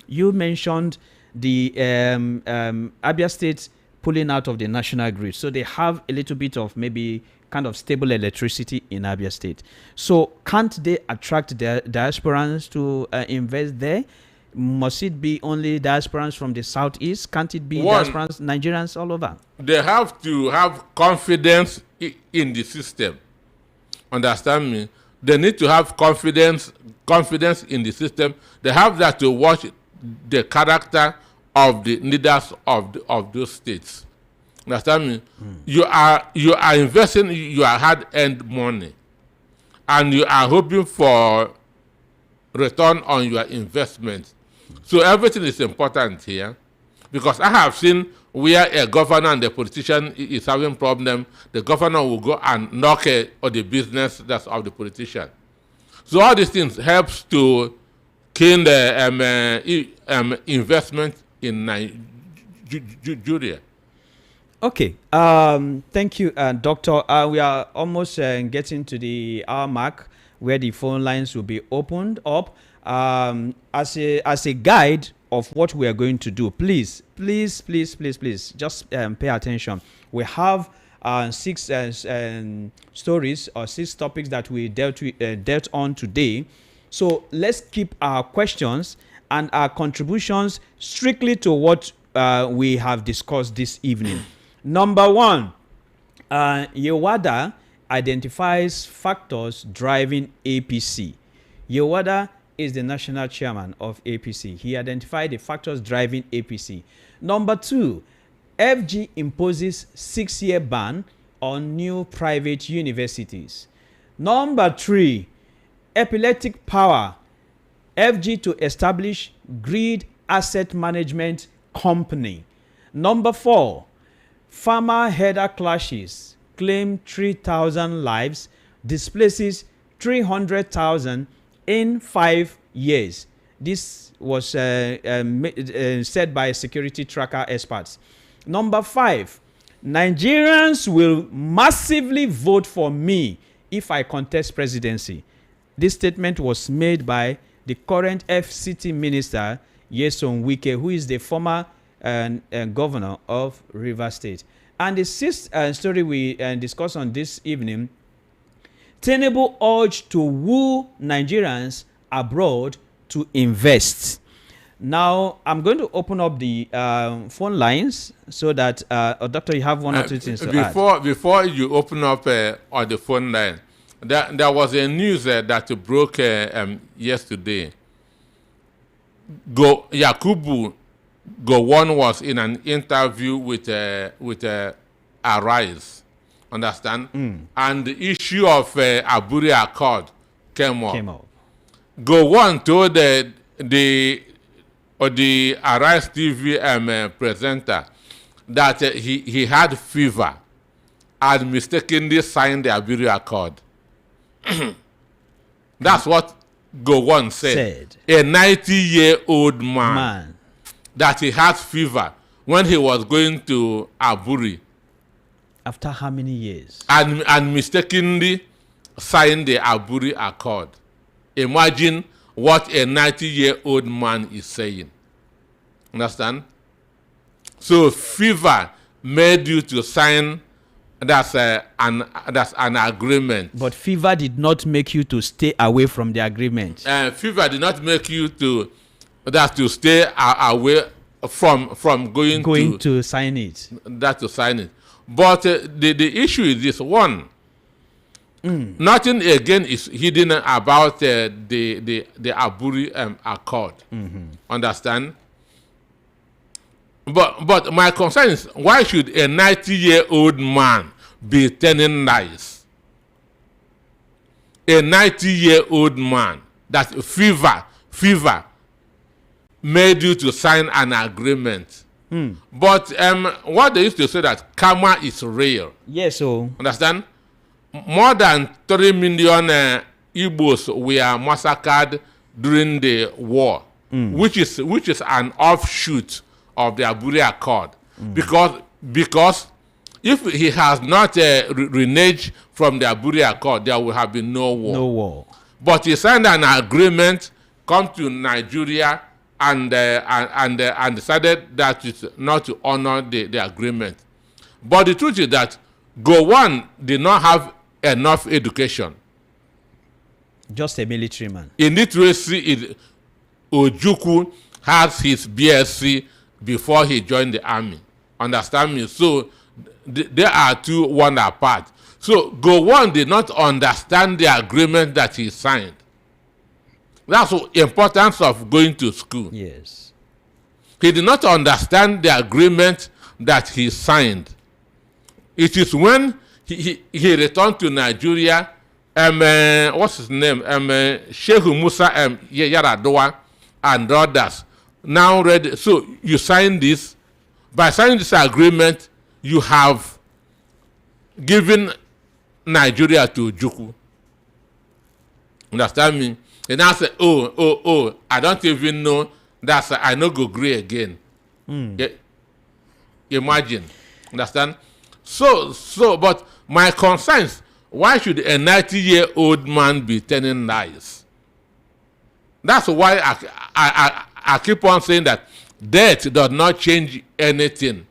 you mentioned the Abia State pulling out of the national grid. So they have a little bit of maybe kind of stable electricity in Abia State. So can't they attract the diasporans to invest there? Must it be only diasporans from the southeast? Can't it be diasporans, Nigerians all over? They have to have confidence in the system. Understand me? They need to have confidence in the system. They have that to watch the character of the leaders of those states. Understand me? You are investing your hard-earned money, and you are hoping for return on your investment. So everything is important here, because I have seen where a governor and a politician is having problem, the governor will go and knock on the business that's of the politician. So all these things helps to kill the investment in Nigeria. Okay. Thank you, Doctor. We are almost getting to the hour mark where the phone lines will be opened up. As a guide of what we are going to do, please, just pay attention. We have 6 stories or 6 topics that we dealt on today. So let's keep our questions and our contributions strictly to what we have discussed this evening. Number 1, Yewada identifies factors driving APC. Yewada is the national chairman of APC. He identified the factors driving APC. Number 2, FG imposes 6-year ban on new private universities. Number 3, epileptic power, FG to establish grid asset management company. Number 4, farmer header clashes, claim 3,000 lives, displaces 300,000 in 5 years. This was said by security tracker experts. Number 5, Nigerians will massively vote for me if I contest presidency. This statement was made by the current FCT minister, Nyesom Wike, who is the former governor of Rivers State. And the 6th story we discussed on this evening, Tinubu urged to woo Nigerians abroad to invest. Now, I'm going to open up the phone lines so that, Doctor, you have 1 or 2 things to add. Before you open up on the phone line, there was a news that broke yesterday. Yakubu Gowon was in an interview with Arise. Understand? And the issue of Aburi Accord came up. Gowon told the Arise TV presenter that he had fever and mistakenly signed the Aburi Accord. That's what Gowon said. A 90-year-old man that he had fever when he was going to Aburi. After how many years? And mistakenly signed the Aburi Accord. Imagine what a 90-year-old man is saying. Understand? So fever made you to sign. That's an agreement. But fever did not make you to stay away from the agreement. Fever did not make you to stay away from going to sign it. To sign it. But the issue is this one. Nothing again is hidden about the Aburi Accord. Understand? But my concern is, why should a 90-year-old man be telling lies? A 90-year-old man that fever made you to sign an agreement. But what they used to say that karma is real. Yes, so understand? More than 3 million Igbos were massacred during the war, which is an offshoot of the Aburi Accord. Because if he has not reneged from the Aburi Accord, there will have been no war. No war. But he signed an agreement, come to Nigeria, and decided that it's not to honor the agreement. But the truth is that Gowon did not have enough education. Just a military man. Illiteracy, Ojukwu has his BSc before he joined the army. Understand me? So there are two, one apart. So Gowon did not understand the agreement that he signed. That's the importance of going to school. Yes. He did not understand the agreement that he signed. It is when he returned to Nigeria, what's his name? Sheikh Musa Yaradoa and others now read. So you sign this. By signing this agreement, you have given Nigeria to Ojukwu. Understand me? And I say, oh, I don't even know. That's I no go agree again. Imagine. Understand? So, but my concerns, why should a 90-year-old man be telling lies? That's why I keep on saying that death does not change anything.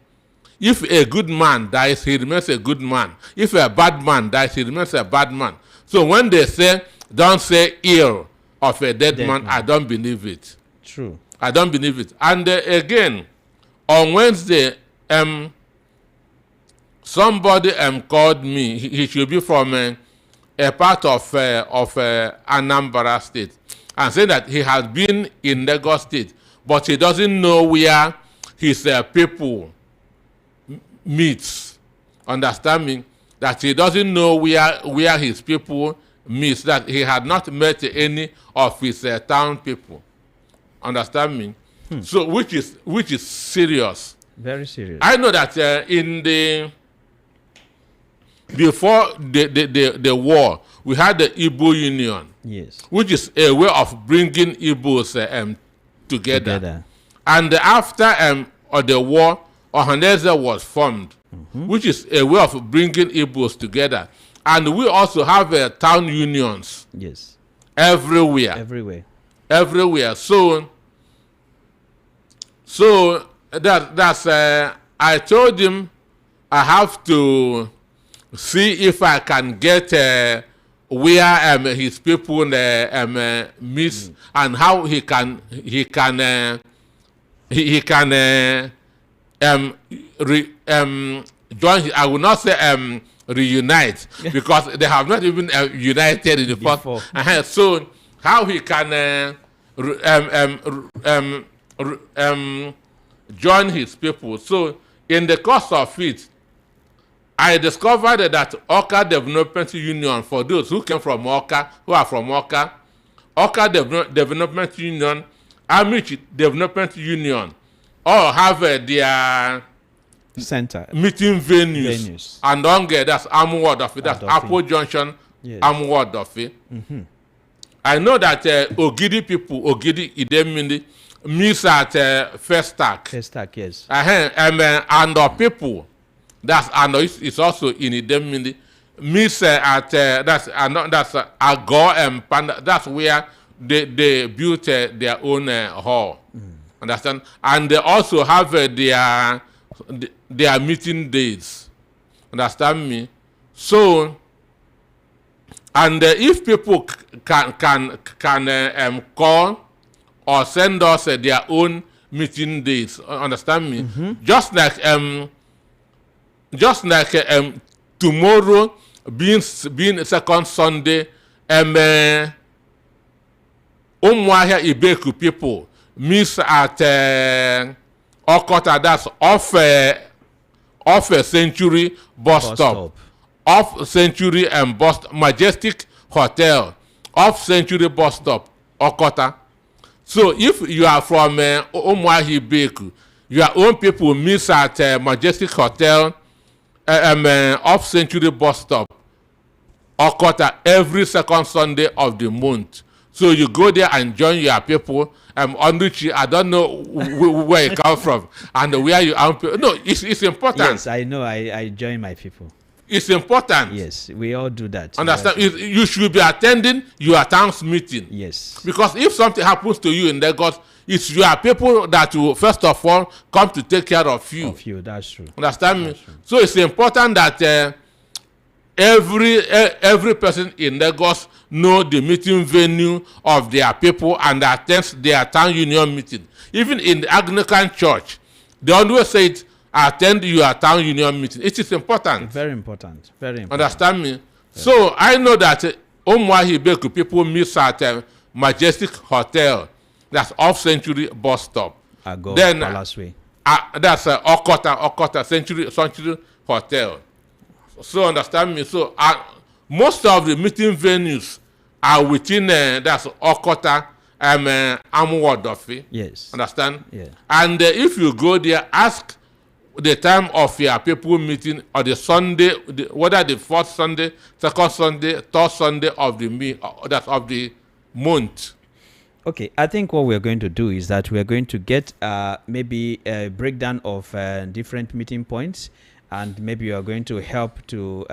If a good man dies, he remains a good man. If a bad man dies, he remains a bad man. So when they say, don't say ill of a dead man, I don't believe it. True. I don't believe it. And again, on Wednesday, somebody called me. He should be from a part of Anambra State, and said that he has been in Lagos State, but he doesn't know where his people meets. Understand me? That he doesn't know where his people meets. That he had not met any of his town people. Understand me? So which is serious. Very serious. I know that before the war, we had the Igbo Union. Yes. Which is a way of bringing Igbos together. And after the war, Ohaneze was formed, which is a way of bringing Igbos together. And we also have town unions. Yes. Everywhere. So that's I told him I have to see if I can get where his people miss and how he can join. I will not say reunite because they have not even united in the past. So how he can join his people. So in the course of it, I discovered that Oka Development Union, for those who came from Oka, who are from Oka, Oka Development Union, Amish Development Union, all have their center meeting venues. And that's Amward of it, that's Apple Junction, yes. Amward of it. Mm-hmm. I know that Ogidi people, Ogidi Idemindi, meets at Festac. Festac, yes. And the people, that's and it's also in Idemindi, meets at that's Agor and Panda. That's where they built their own hall. Understand? And they also have their meeting days. Understand me? So, and if people can call or send us their own meeting dates, understand me? Mm-hmm. Just like tomorrow being second Sunday, Umuahia Ibeku people meet at Okota, that's off a Century bus stop. Off Century and Majestic Hotel, off Century bus stop, Okota. So if you are from Umuahia Ibeku, your own people meet at Majestic Hotel, off Century bus stop, Okota, every second Sunday of the month. So you go there and join your people. Onduchi, I don't know where you come from and where you are. No, it's important. Yes, I know. I join my people. It's important. Yes, we all do that. Understand? You should be attending your town's meeting. Yes. Because if something happens to you in Lagos, it's your people that will first of all come to take care of you. Of you, that's true. Understand me? True. So it's important that every person in Lagos know the meeting venue of their people and attends their town union meeting. Even in the Anglican church, they always say it, attend your town union meeting. It is important. Very important. Very important. Understand me? Yeah. So I know that Umuahia Ibeku people meet at Majestic Hotel, that's off Century bus stop. Then Palace Way. That's Okota Century Hotel. So understand me. So most of the meeting venues are within that's Okota Amwodofi. Yes. Understand? Yeah. And if you go there, ask the time of your people meeting or the Sunday, whether the fourth Sunday, second Sunday, third Sunday of that's of the month. Okay, I think what we're going to do is that we're going to get maybe a breakdown of different meeting points, and maybe you are going to help to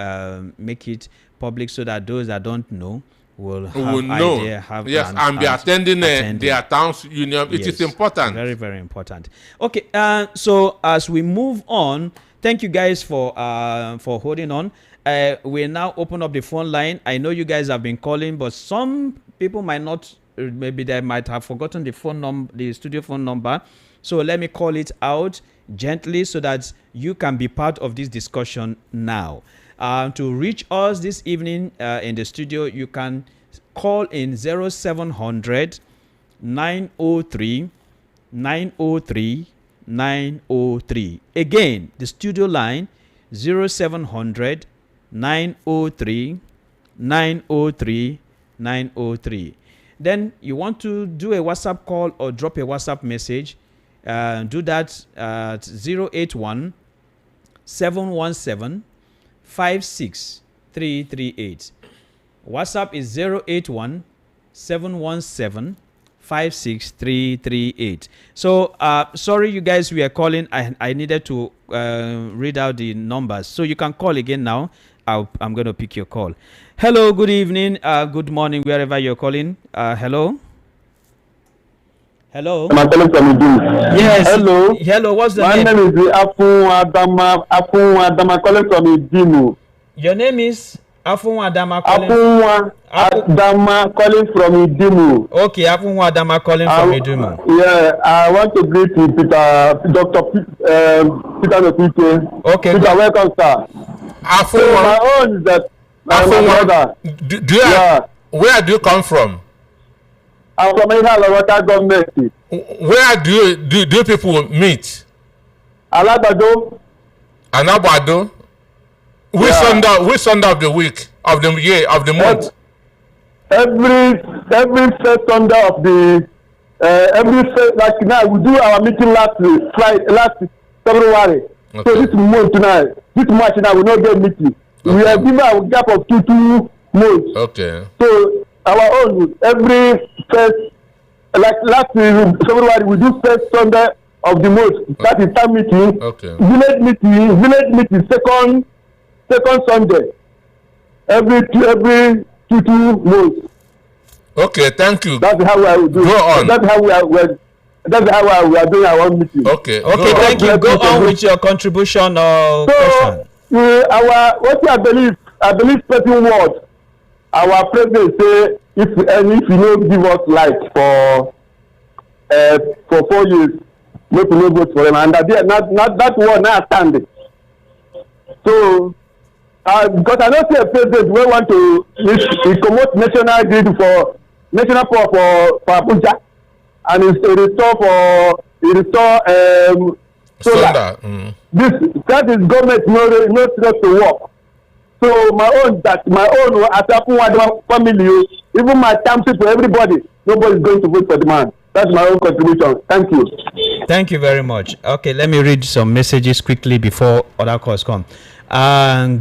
make it public so that those that don't know will have idea. Yes, and be attending their town's union. It is important. Very, very important. Okay, so as we move on, thank you guys for holding on. We now open up the phone line. I know you guys have been calling, but some people might not. Maybe they might have forgotten the phone number, the studio phone number. So let me call it out gently so that you can be part of this discussion now. To reach us this evening in the studio, you can call in 0700 903 903 903. Again, the studio line 0700 903 903 903. Then you want to do a WhatsApp call or drop a WhatsApp message, do that at 081 717 56338. WhatsApp is 081 717 56338. So sorry you guys, we are calling. I needed to read out the numbers, so you can call again now. I'm going to pick your call. Hello, good evening, good morning, wherever you're calling. Hello. Hello. I'm calling from Idimo. Yes. Hello. Hello. What's the name? My name is Afun Adama calling from Idimo. Your name is Afun Adama calling. Adama calling from Idimo. Okay, Afun Adama calling from Idimo. Yeah, I want to greet you, Dr. Peter Nopike. Okay. Peter, welcome, sir. Afun, so my own is that my brother. Where do you come from? I'm from Local government. Where do people meet? Alabado. Anabado. Which Sunday of the week, of the year, of the month? Every first Sunday of the like now we do our meeting last February. Okay. So this month now, this March now we not get meeting. Okay. We have given our gap of two months. Okay. So our own every first, like last February we do first Sunday of the month. Okay. That is town meeting. Okay. Village meeting second Sunday. Every two months. Okay, thank you. That's how I will do. Go on. That's how we are doing our own meeting. Okay. Okay, thank you. Go on with your contribution or question. What I believe certain words. Our president say if you don't give us light for 4 years, make we no vote for him, and that word now standing. So. Because I don't see a president who want to promote national grid for national power for Abuja, and restore solar. That is government no serious to work. So my own Atapu family, even my town people, everybody, nobody is going to vote for the man. That's my own contribution. Thank you. Thank you very much. Okay, let me read some messages quickly before other calls come.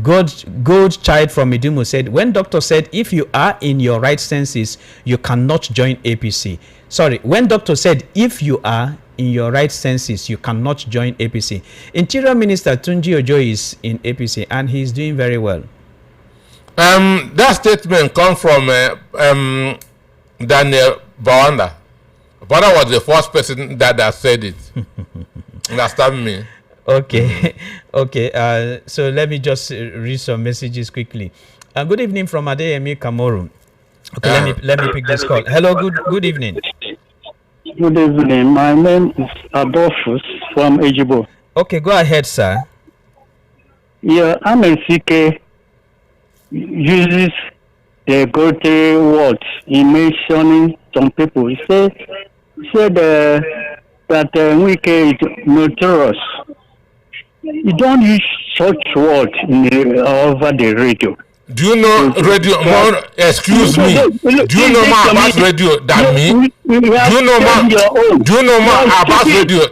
Gold Child from Idumu said, when doctor said if you are in your right senses, you cannot join APC. Sorry, when doctor said if you are in your right senses, you cannot join APC. Interior Minister Tunji Ojo is in APC and he's doing very well. That statement comes from Daniel Bawanda. Bawanda was the first person that said it. Understand me? Okay. Okay. So let me just read some messages quickly. Good evening from Adeyemi Kamoru. Okay, let me pick this call. Hello, good evening. Good evening. My name is Adolphus from Ejibo. Okay, go ahead, sir. Yeah, MNCK uses the dirty words in mentioning some people. He said that Wike is notorious. You don't use such words over the radio. Do you know radio more? Excuse me. Do you know more about radio than me? Do you know more about radio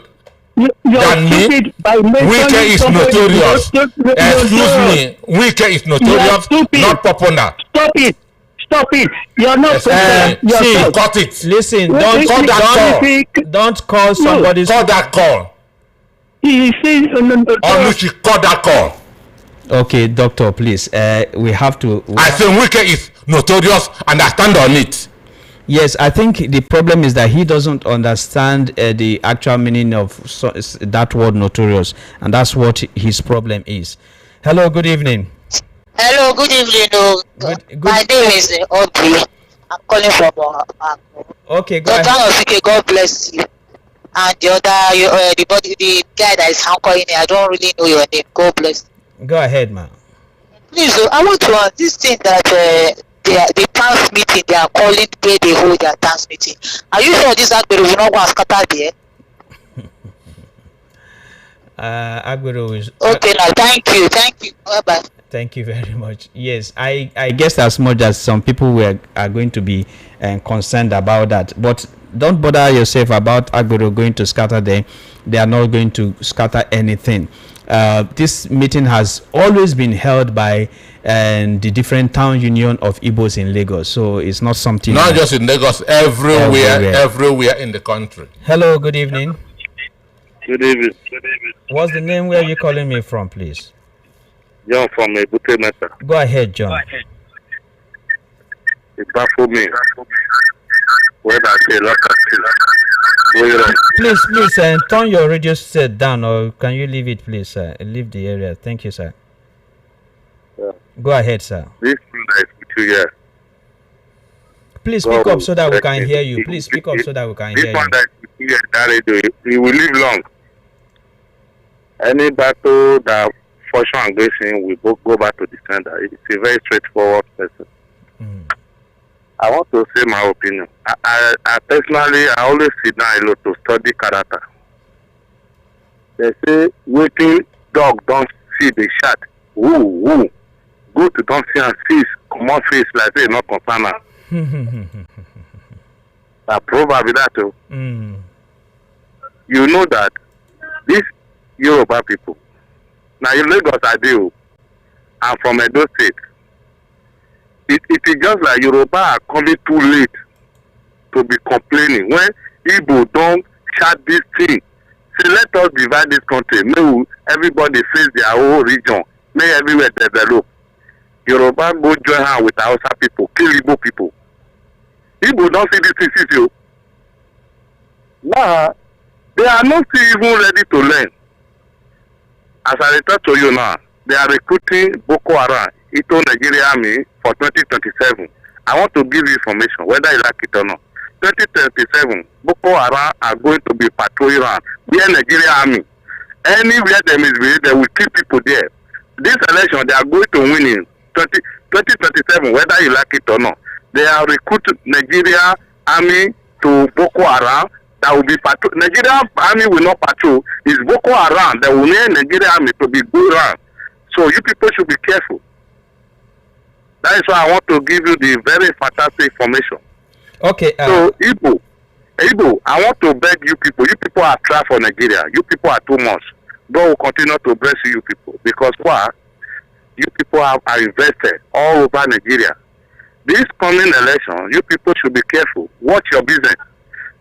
than me? Wike is notorious. Excuse me. Wike is notorious, not popular. Stop it. You're not see, cut it. Listen, don't call somebody. Call that call. He says Oluchi, call that call. Okay, doctor, please. We have to. I say Wike is notorious and I stand on it. Yes, I think the problem is that he doesn't understand the actual meaning of that word notorious, and that's what his problem is. Hello, good evening. Hello, good evening. Good. My name is Audrey. I'm calling from Okay, go ahead. God bless you. And the other, the guy that is calling me, I don't really know your name. God bless. Go ahead, man. Please, I want to ask this thing that the town meeting they are calling where they hold their town meeting. Are you sure this Agbero will not go and scatter there? Agbero is. Okay, now thank you. Bye bye. Thank you very much. Yes, I guess as much as some people are going to be concerned about that, but don't bother yourself about Agbero going to scatter them. They are not going to scatter anything. This meeting has always been held by the different town union of Igbos in Lagos, so it's not something. Not just in Lagos, everywhere in the country. Hello, good evening. Good evening. What's the name? Where are you calling me from, please? John from Ebute Meta. Go ahead, John. It baffles me when I say a lot of things. Please, turn your radio set down, or can you leave it, please, sir? Leave the area. Thank you, sir. Yeah. Go ahead, sir. This thing that is with you here. Please speak up so that we can hear you. Please speak up so that we can hear you. This one that is with you here, that radio, he will live long. Any battle that fortune and grace him will go back to the sender. It's a very straightforward person. I want to say my opinion. I personally, I always sit down a lot to study character. They say, waking dog don't see the shot who go to don't see and face, come on face like they not concerned. A proverb that too. You know that these Yoruba people, now you Lagos are deal, and from Edo State, it is just like Yoruba are coming too late to be complaining when Igbo don't shut this thing. Say let us divide this country. May everybody face their own region. May everywhere develop. Yoruba go join hand with Hausa people, kill Igbo people. Igbo don't see this issue. Now, they are not even ready to learn. As I return to you now, they are recruiting Boko Haram into Nigeria Army for 2027. I want to give you information, whether you like it or not. 2027, Boko Haram are going to be patrolling around where Nigeria Army. Anywhere they misbehave, they will keep people there. This election, they are going to win in 2027, whether you like it or not. They are recruiting Nigeria Army to Boko Haram. That will be patrol. Nigeria Army will not patrol. It's Boko Haram that will need Nigeria Army to be good around. So you people should be careful. That is why I want to give you the very fantastic information. Okay. So Igbo, I want to beg you people. You people are trapped for Nigeria. You people are too much. God will continue to bless you people because why? You people are invested all over Nigeria. This coming election, you people should be careful. Watch your business.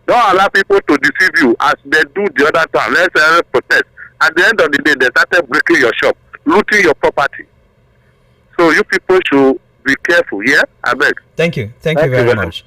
Don't allow people to deceive you as they do the other time. Let's protest. At the end of the day, they started breaking your shop, looting your property. So you people should be careful. Yeah, I beg. Thank you. Thank you very much.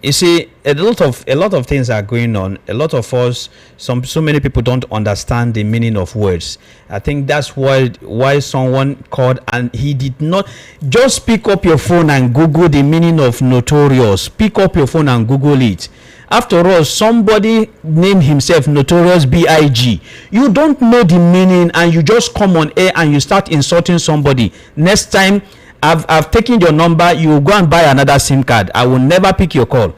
You see, a lot of things are going on. A lot of us, so many people don't understand the meaning of words. I think that's why someone called and he did not just pick up your phone and Google the meaning of notorious. Pick up your phone and Google it. After all, somebody named himself Notorious B.I.G. You don't know the meaning and you just come on air and you start insulting somebody. Next time, I've taken your number. You will go and buy another SIM card. I will never pick your call.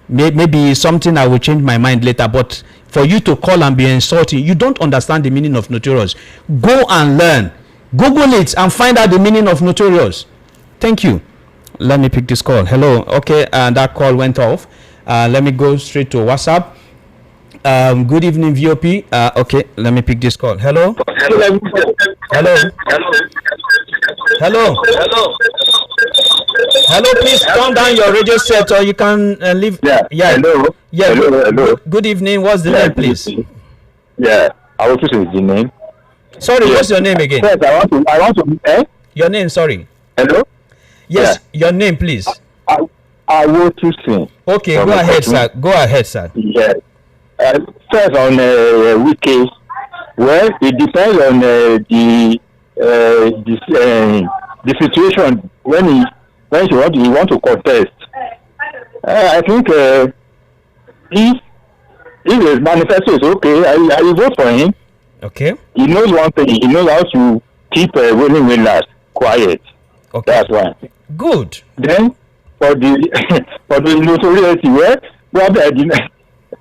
Maybe something I will change my mind later. But for you to call and be insulting, you don't understand the meaning of notorious. Go and learn. Google it and find out the meaning of notorious. Thank you. Let me pick this call. Hello. Okay, and that call went off. Let me go straight to WhatsApp. Good evening, VOP. Okay, let me pick this call. Hello. Hello. Hello. Hello, please calm down your radio set or you can leave. Yeah. Hello. Yeah. Hello. Good evening. What's the name, please? Yeah. I was choosing the name. Sorry, what's your name again? Yes, I want to. Your name, sorry. Hello. Yes, your name, please. I will choosing. Okay, go ahead, sir. Go ahead, sir. Yeah. First on Wiki, well, it depends on the situation when you want to contest. I think if his manifesto is okay, I will vote for him. Okay. He knows one thing. He knows how to keep winning winners quiet. Okay. That's why. Good. Then for the notoriety,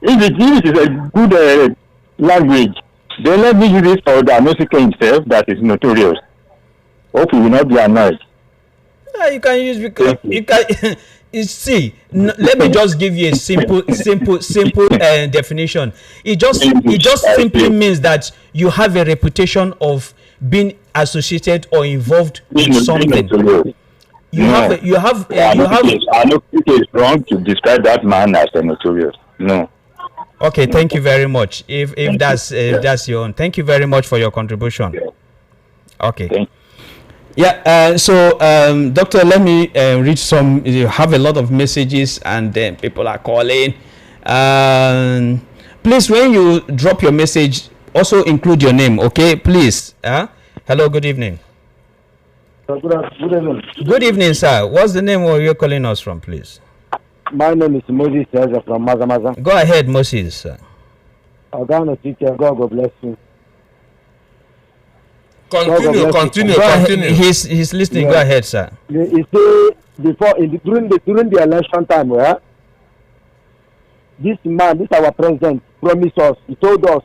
if it is a good language, then let me use it for the Anosike himself that is notorious. Hope he will not be annoyed. Yeah, you can use because you can. You see, let me just give you a simple definition. It just simply means that you have a reputation of being associated or involved in something. You have. I know it is wrong to describe that man as a notorious. No. Okay, thank you very much. If that's your own, thank you very much for your contribution. Okay. Yeah. So, Doctor, let me read some. You have a lot of messages, and then people are calling. Please, when you drop your message, also include your name. Okay, please. Hello. Good evening. Good evening. Good evening, sir. What's the name where you're calling us from, please? My name is Moses from Mazamaza. Go ahead, Moses. God bless you. Continue. He's listening. Yeah. Go ahead, sir. You see, during the election time, this our president promised us. He told us,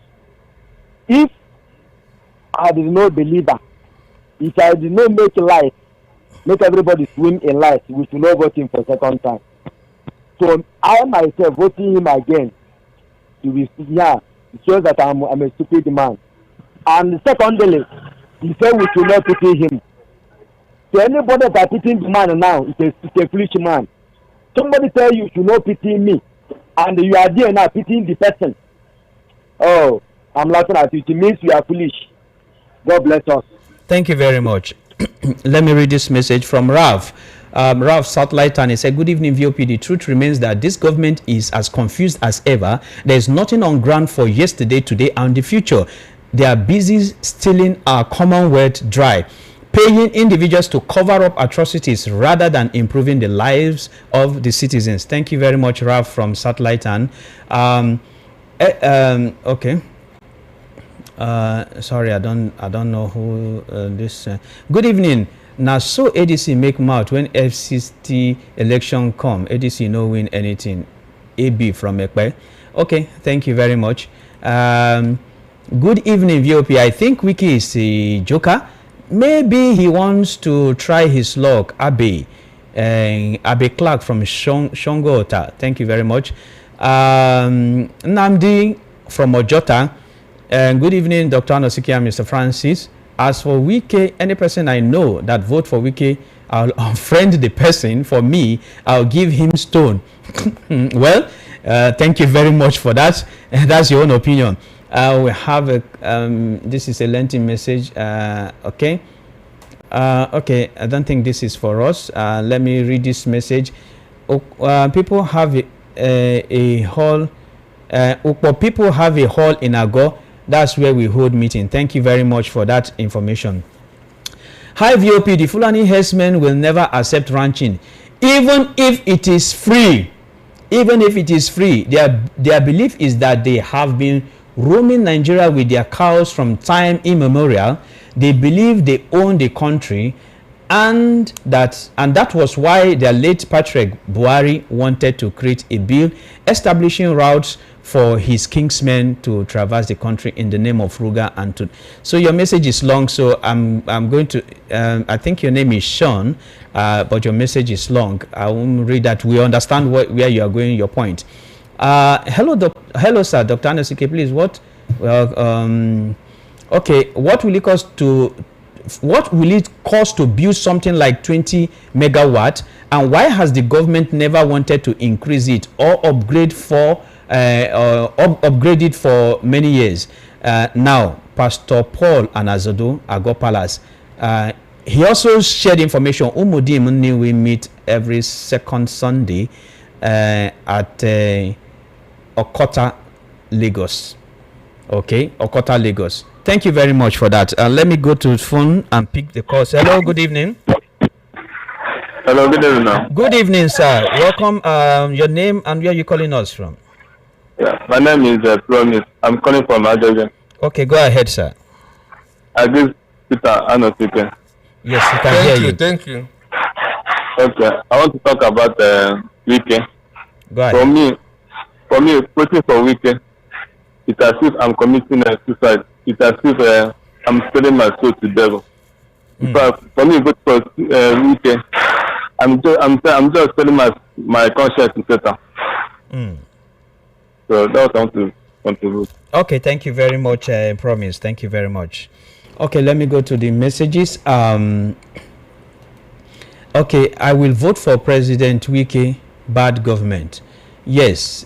if I did not believer, if I did not make everybody swim in light, we should not vote him for second time. So I myself voting him again, it shows that I'm a stupid man. And secondly, he said we should not pity him. So anybody that pitying the man now is a foolish man. Somebody tell you should not pity me, and you are there now pitying the person. Oh, I'm laughing at you. It means you are foolish. God bless us. Thank you very much. Let me read this message from Rav. Rav Satellite, and he said, good evening, VOP. The truth remains that this government is as confused as ever. There is nothing on ground for yesterday, today, and the future. They are busy stealing our commonwealth dry, paying individuals to cover up atrocities rather than improving the lives of the citizens. Thank you very much, Rav from Satellite. And okay. Sorry, I don't know who this. Good evening. Now, so ADC make mouth when FCT election come. ADC no win anything. AB from Ekpe. Okay, thank you very much. Good evening, VOP. I think Wiki is a joker. Maybe he wants to try his luck. Abe Clark from Shongota. Thank you very much. Namdi from Ojota. Good evening, Dr. Anosiki and Mr. Francis. As for Wike, any person I know that vote for Wike, I'll unfriend the person. For me, I'll give him stone. Well, thank you very much for that. That's your own opinion. We have a this is a lengthy message. Okay, okay, I don't think this is for us. Let me read this message. People have a hall. People have a hall in Ago. That's where we hold meeting. Thank you very much for that information. Hi VOP, the Fulani herdsmen will never accept ranching, even if it is free. Even if it is free, their belief is that they have been roaming Nigeria with their cows from time immemorial. They believe they own the country, and that was why their late patriarch Buhari wanted to create a bill establishing routes for his kingsmen to traverse the country in the name of Ruga and to. So your message is long, so I'm going to I think your name is Sean, but your message is long. I won't read that. We understand where you are going, your point. Hello sir, Dr. Anosike, please, okay, what will it cost to build something like 20 megawatt, and why has the government never wanted to increase it or upgrade it for many years? Now, Pastor Paul Anazodo, Ago Palace, he also shared information. Umudim we meet every second Sunday at Okota, Lagos. Okay, Okota, Lagos. Thank you very much for that. Let me go to the phone and pick the calls. Hello, good evening. Hello, good evening. Good evening, sir. Welcome. Your name and where are you calling us from? Yeah, my name is Promise. I'm calling from Ajogen. Okay, go ahead, sir. I give Peter Anosike. Yes, you can hear you. Thank you. Okay, I want to talk about Wike. Go ahead. For me, voting for Wike, it's as if I'm committing a suicide. It's as if I'm selling my soul to the devil. But for me, vote for Wike, I'm just selling my conscience to Satan. So that's what I want to contribute. Okay, thank you very much, Promise. Thank you very much. Okay, let me go to the messages. Okay, I will vote for President Wike. Bad government. Yes,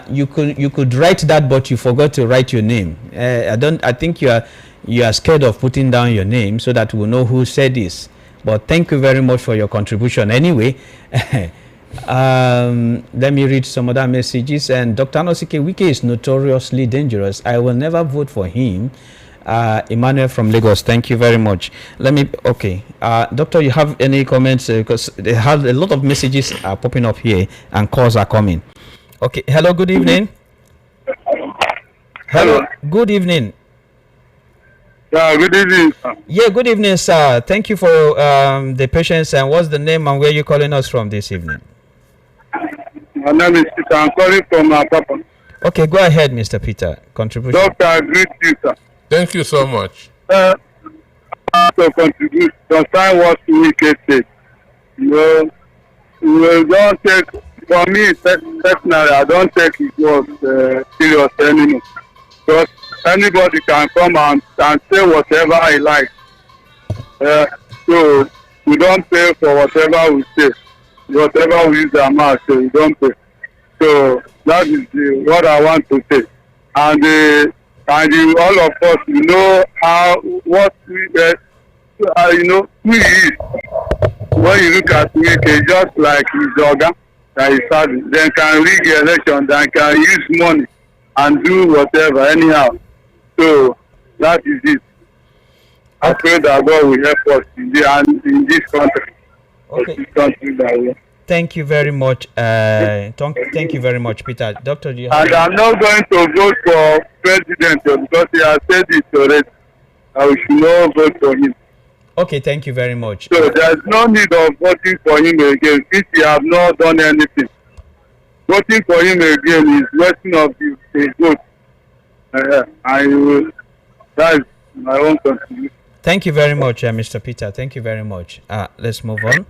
you could write that, but you forgot to write your name. I think you are scared of putting down your name so that we'll know who said this. But thank you very much for your contribution. Anyway, let me read some other messages. And Dr. Anosike, Wike is notoriously dangerous. I will never vote for him. Emmanuel from Lagos, thank you very much. Doctor, you have any comments? Because they have a lot of messages are popping up here and calls are coming. Okay, hello, good evening. Hello, good evening. Yeah, good evening. Yeah, good evening, sir. Thank you for the patience. And what's the name and where you calling us from this evening? My name is Peter. I'm calling from Papa. Okay, go ahead, Mr. Peter. Contribution. Doctor, I greet you, sir. Thank you so much. to contribute concern what we can take. You know, we don't take, for me personally, I don't take it was serious anymore. Because anybody can come and say whatever he likes. So we don't pay for whatever we say. Whatever we use our mouth, so we don't pay. So that is what I want to say. And all of us, you know what we you know who he is. When you look at Wike, just like his organ that he's having, they can rig election, they can use money and do whatever anyhow. So that is it. I pray that God will help us in this country. Okay. This country that we. Thank you very much. Thank you very much, Peter. Doctor, do you have? And I'm not going to vote for president because he has said it already. I should not vote for him. Okay, thank you very much. So there's no need of voting for him again since he have not done anything. Voting for him again is wasting of his vote. That's my own contribution. Thank you very much, Mr. Peter. Thank you very much. Let's move on.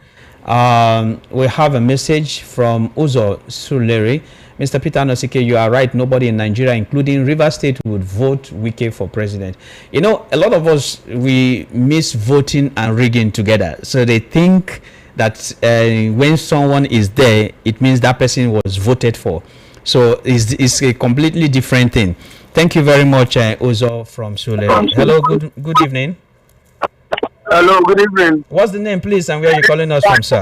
We have a message from Uzo Suleri. Mr. Peter Nosike, you are right. Nobody in Nigeria, including Rivers State, would vote Wike for president. You know, a lot of us, we miss voting and rigging together. So they think that when someone is there, it means that person was voted for. So it's a completely different thing. Thank you very much, Uzo from Suleri. Hello, good evening. Hello, good evening. What's the name, please, and where are you calling us from, sir?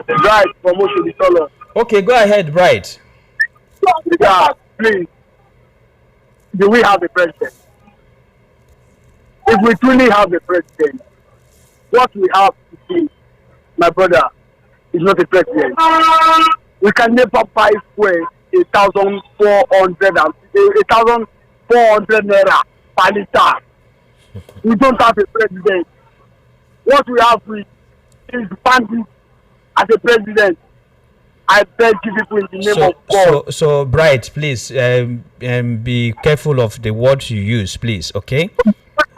Bright from Oshodi. Okay, go ahead, Bright. Yeah, please. Do we have a president? If we truly have a president, what we have to see, my brother, is not a president. We can never buy fuel 1,400 naira per liter. We don't have a president. What we have is bandits as a president. I beg you people in the name of God. So Bright, please be careful of the words you use, please. Okay.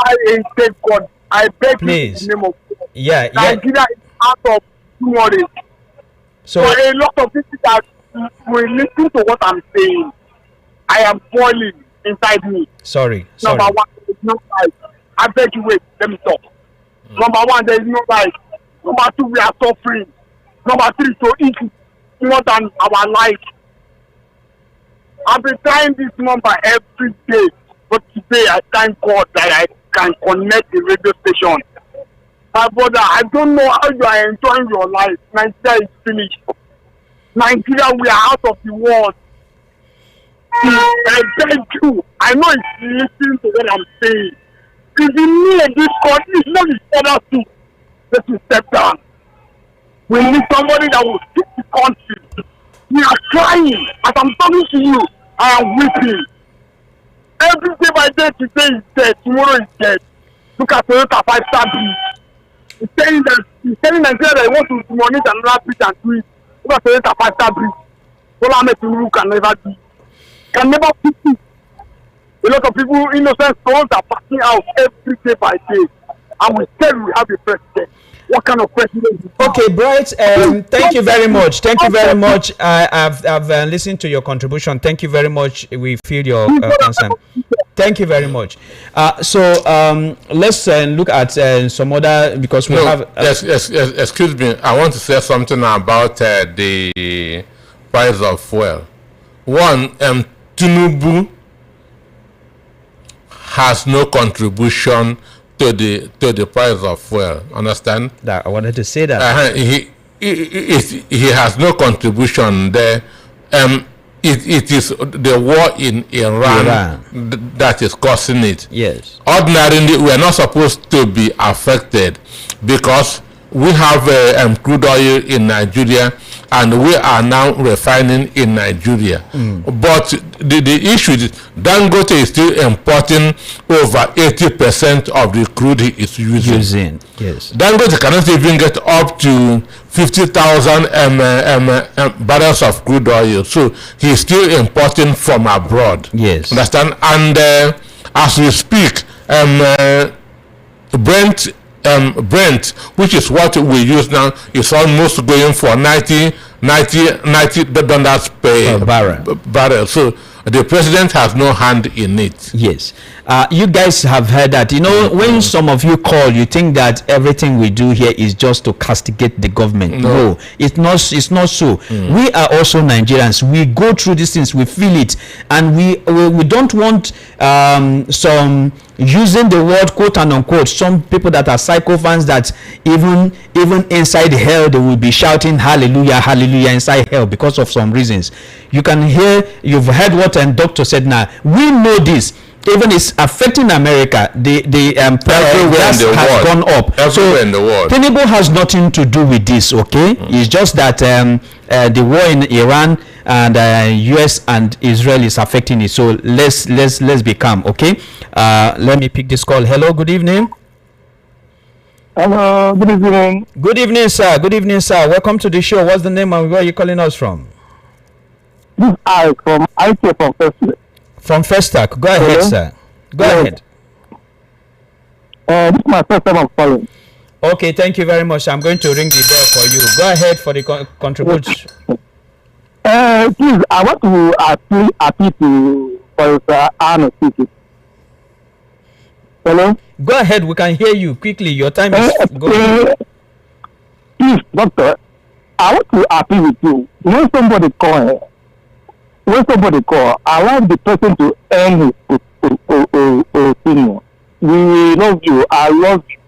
I beg God. I beg please. you in the name of God. Yeah. Nigeria is out of worries. So a lot of people that will listen to what I'm saying. I am boiling inside me. Sorry. Number one, there is no life. I beg you, wait, let me talk. Number one, there is no life. Number two, we are suffering. Number three, so eat more than our life. I've been trying this number every day, but today I thank God that I can connect the radio station. My brother, I don't know how you are enjoying your life. Nigeria is finished. Nigeria, we are out of the world. I beg you. I know it's listening to what I'm saying. If you need this country, it's not his father too. Let me step down. We need somebody that will fix the country. We are crying. As I'm talking to you, I am weeping. Every day by day, today is dead, tomorrow is dead. Look at Toyota 5-star bridge. He's telling Nigeria that he wants to demolish another bridge and do it. Look at Toyota 5-star bridge. Bola Ahmed Tinubu can never do it. Can never fix it. A lot of people, innocent souls, are passing out every day by day. And we said we have a president. What kind of president? Okay, Bright. Thank you very much. Thank you very much. I've listened to your contribution. Thank you very much. We feel your concern. Thank you very much. So let's look at some other, because we have. Yes, excuse me. I want to say something about the price of fuel. One, Tinubu has no contribution to the price of fuel. Understand? That I wanted to say that. He has no contribution there. It is the war in Iran. That is causing it. Yes. Ordinarily, we are not supposed to be affected because we have crude oil in Nigeria and we are now refining in Nigeria. But the issue is Dangote is still importing over 80% of the crude he is using. Yes. Dangote cannot even get up to 50,000 barrels of crude oil. So he's still importing from abroad. Yes. Understand? And as we speak, Brent, Brent, which is what we use now, is almost going for $90 per barrel. So the president has no hand in it. Yes. You guys have heard that. You know, when some of you call, you think that everything we do here is just to castigate the government. No, it's not so. We are also Nigerians. We go through these things, we feel it, and we don't want some, using the word quote and unquote, some people that are psychophans that even inside hell they will be shouting hallelujah, hallelujah inside hell because of some reasons. You can hear, you've heard what a doctor said. Now we know this. Even it's affecting America. The gas has gone up. Everywhere in the world. Tinubu has nothing to do with this. Okay, it's just that the war in Iran and US and Israel is affecting it. So let's be calm. Okay. Let me pick this call. Hello. Good evening. Hello. Good evening. Good evening, sir. Good evening, sir. Welcome to the show. What's the name and where are you calling us from? This is I from IT from First. From Festac. Go ahead, sir. Go ahead. This is my first time I'm calling. Okay, thank you very much. I'm going to ring the bell for you. Go ahead for the contribution. Please, I want to appeal to Professor Arnold. Hello? Go ahead, we can hear you quickly. Your time is going. Please, doctor, I want to appeal with you. When somebody call, allow the person to earn his opinion. We love you. I love you.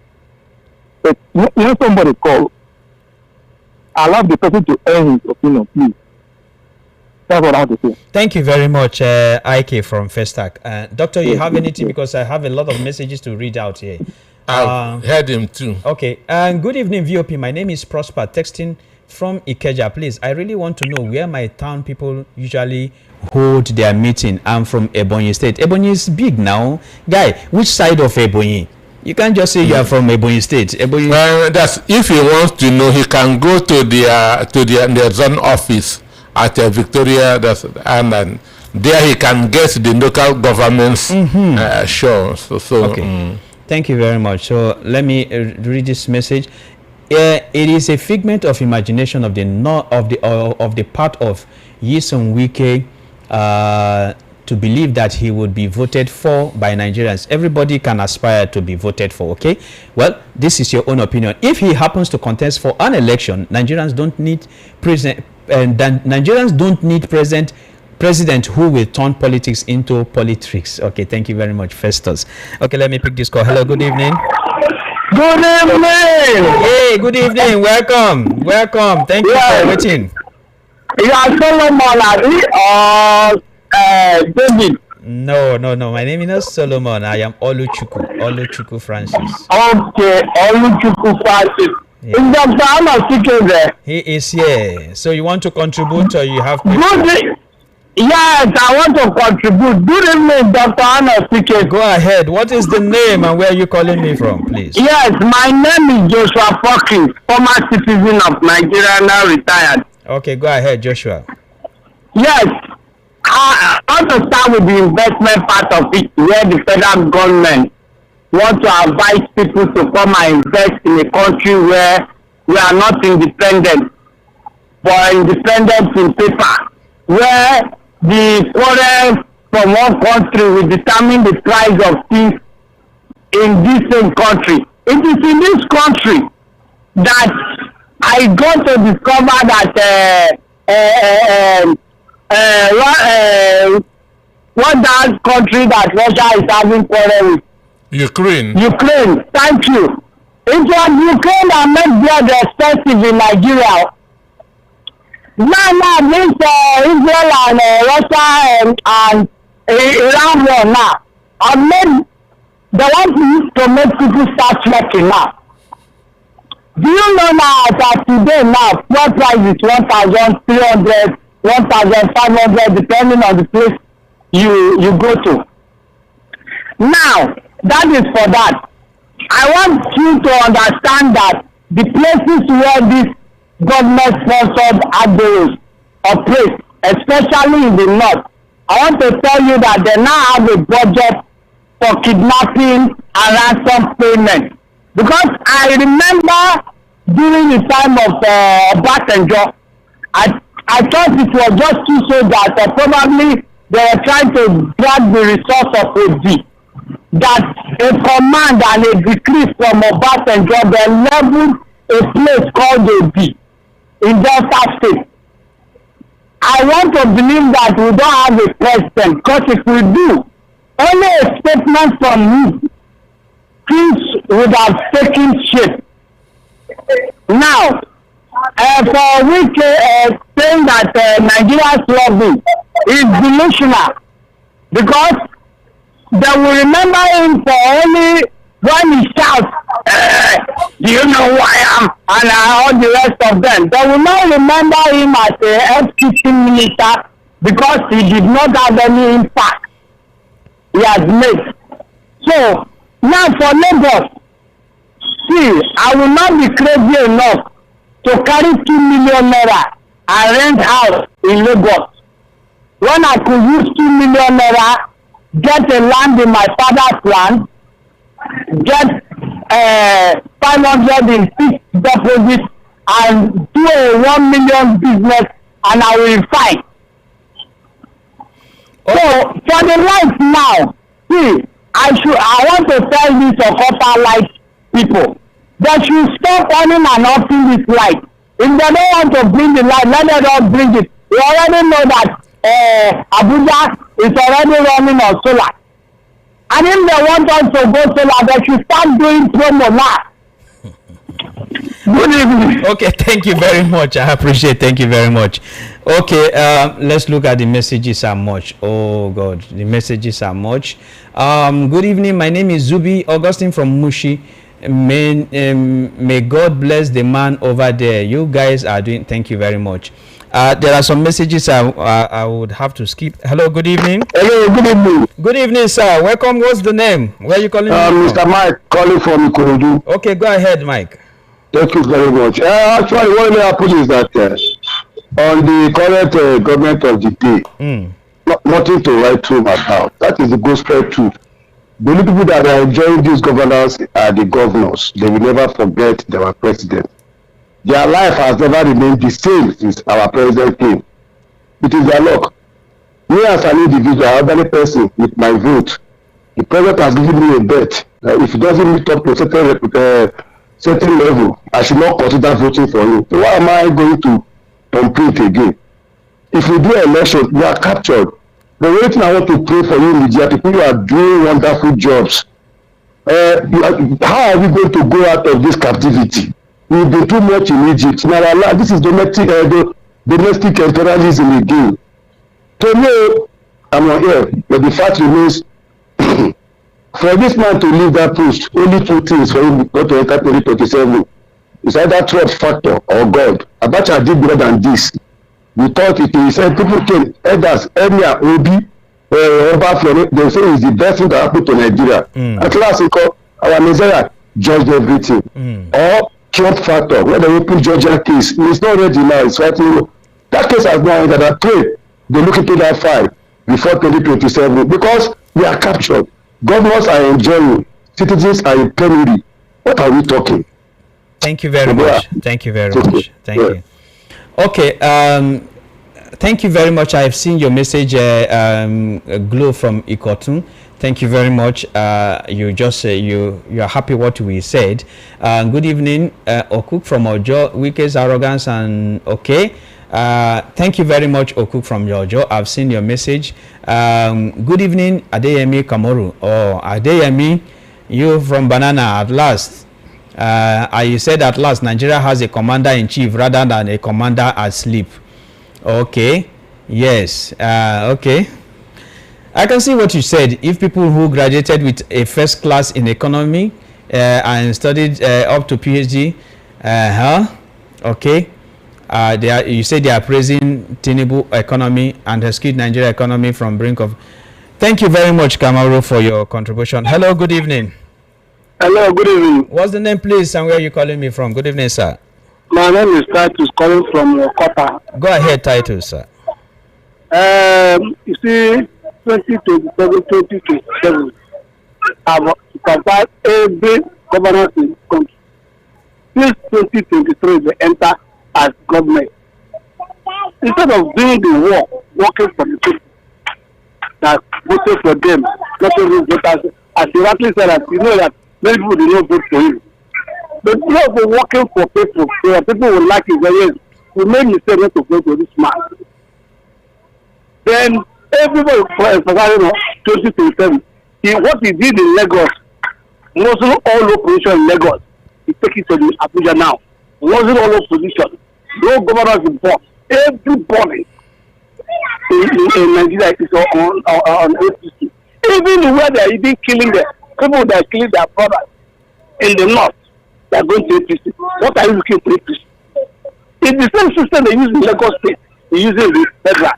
But when somebody call, allow the person to earn his opinion, please. That's what I want to say. Thank you very much, IK from Festac. Doctor, you have anything? Because I have a lot of messages to read out here. I've heard him too. Okay. Good evening, VOP. My name is Prosper, texting from Ikeja. Please, I really want to know where my town people usually hold their meeting. I'm from Ebonyi State. Ebonyi is big now. Guy, which side of Ebonyi? You can't just say you are from Ebonyi State. Ebonyi. That's if he wants to know, he can go to their zone office at Victoria. And there he can get the local government's show. Okay. Thank you very much. So let me read this message. It is a figment of imagination of the part of Nyesom Wike to believe that he would be voted for by Nigerians. Everybody can aspire to be voted for. Okay, well, this is your own opinion. If he happens to contest for an election, Nigerians don't need president who will turn politics into politics. Okay, thank you very much, Festus. Okay, let me pick this call. Hello, good evening. Good evening. Hey, good evening. Welcome. Thank you for waiting. You are Solomon or David? No. My name is not Solomon. I am Oluchukwu Francis. Okay, Oluchukwu Francis. Yeah. Is Dr. Anna speaking there? He is here. So you want to contribute or you have questions? Yes, I want to contribute. Good evening, Dr. Anna speaking. Go ahead. What is the name and where are you calling me from, please? Yes, my name is Joshua Fokins, former citizen of Nigeria, now retired. Okay, go ahead, Joshua. Yes, I want to start with the investment part of it, where the federal government wants to advise people to come and invest in a country where we are not independent, but independent in paper, where the foreign from one country will determine the price of things in this same country. It is in this country that I got to discover that what that country that Russia is having quarrel with? Ukraine, thank you. It was Ukraine that made blood expensive in Nigeria. Now this Israel and Russia and Iran war now have made they want to make people start working now. Do you know now that today now fuel price is 1,300, 1,500 depending on the place you go to. Now that is for that. I want you to understand that the places where this government-sponsored agros operate, especially in the north, I want to tell you that they now have a budget for kidnapping and ransom payment. Because I remember during the time of Obasanjo, I thought it was just two soldiers that probably they were trying to drag the resource of OD. That a command and a decree from Obasanjo then leveled a place called OD in Delta State. I want to believe that we don't have a president, because if we do, only a statement from him, things would have taken shape. Now, for which saying that Nigeria's lobby is delusional, because they will remember him for only when he shouts, do you know who I am? And all the rest of them. They will not remember him as a FCC minister because he did not have any impact he has made. So, now for Lagos, see, I will not be crazy enough to carry 2 million naira and rent house in Lagos when I could use 2 million naira, get a land in my father's land, get 500 in fixed deposit, and do a 1 million business, and I will fight. So for the life now, see, I want to tell these Okota light people, they should stop on and offing this light. If they don't want to bring the light, let them not bring it. We already know that Abuja is already running on solar. And if they want us to go solar, they should start doing promo now. Good evening. Okay, thank you very much. I appreciate. Thank you very much. Okay, let's look at the messages are much. Oh God, the messages are much. Good evening. My name is Zubi Augustine from Mushi. May God bless the man over there. You guys are doing. Thank you very much. There are some messages I would have to skip. Hello, good evening. Hello, good evening. Good evening, sir. Welcome. What's the name? Where are you calling Mr. from? Mike calling from Ikorodu. Okay, go ahead, Mike. Thank you very much. Actually, what will happen is that on the current government of the day, nothing to write home about. That is the gospel truth. The only people that are enjoying this governance are the governors. They will never forget their president. Their life has never remained the same since our president came. It is their luck. Me as an individual, elderly person, with my vote, the president has given me a bet. If he doesn't meet up to a certain level, I should not consider voting for him. So why am I going to compete again? If we do an election, we are captured. The only thing I want to pray for you is that people who are doing wonderful jobs. How are we going to go out of this captivity? We've been too much in Egypt. Now, this is domestic imperialism again. So, no, I'm not here, but the fact remains, for this man to leave that post, only two things for him not to enter 2027. It's either trust factor or God. Abacha did better than this. We thought it is, people came, elders, Emir, Obi, they say it's the best thing that happened to Nigeria. At last, our Messiah judged everything. Or Trump factor, when they open Georgia case, it's not ready now, it's fighting. That case has now ended. I pray they look into that file before 2027 because we are captured. Governors are enjoying, citizens are in penury. What are we talking? Thank you very much. Thank you very much. Thank you. Okay. Thank you very much. I have seen your message, Glow from Ikotun. Thank you very much. You just you are happy what we said. Good evening, Okuk from Ojo. Wike's arrogance and okay. Thank you very much, Okuk from Ojo. I've seen your message. Good evening, Adeyemi Kamoru. Oh, Adeyemi, you from Banana at last. You said at last Nigeria has a commander in chief rather than a commander asleep. Okay. Yes. Okay. I can see what you said. If people who graduated with a first class in economy and studied up to PhD, okay, you say they are praising Tinubu economy and rescued Nigeria economy from brink of. Thank you very much, Kamaru, for your contribution. Hello, good evening. Hello, good evening. What's the name, please, and where are you calling me from? Good evening, sir. My name is Titus, calling from Okota. Go ahead, Titus, sir. You see, 2027, supervise every governance in the country. Since 2023, they enter as government. Instead of doing the work, working for the people that voted for them, not only voters, as you rightly said, that you know that many people did not vote for you. But instead of working for people, so that people will like it, yes, we made mistake not to vote for this man. Then everybody, for example, 2027, what he did in Lagos, mostly all opposition in Lagos, he take it to the Abuja now. Wasn't all opposition, no governors involved. Everybody in Nigeria is on APC. Even where they are even killing the people that are killing their brothers in the north, they are going to APC. What are you looking for APC? It's the same system they use in Lagos State, they use it in the federal.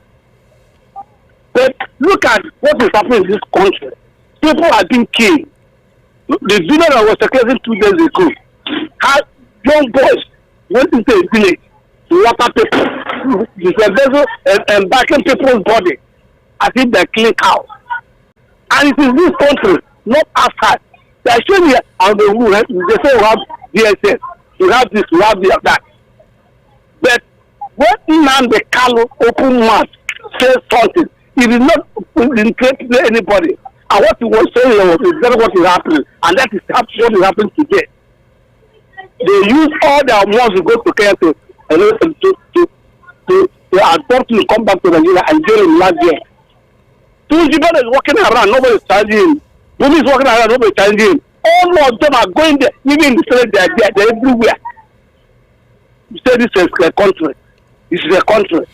But look at what is happening in this country. People are being killed. The video that was circulating 2 days ago had young boys went into a village to water people. Embarking people's body as if they're killing cows. And it is this country, not outside. They are showing here on the rule. They say we have DSS, we have this, we have that. But when Nnamdi Kanu open mouth says something, it is not indicating to anybody. And what he was saying was exactly what is happening, and that is what is happening today. They use all their money to go to Kenya to adopt him, come back to Nigeria and jail him last year. Tinubu is walking around, nobody is challenging him. Bumi is walking around, nobody is challenging him. All of them are going there, even in the Senate, they are everywhere. You say this is a country. This is a country.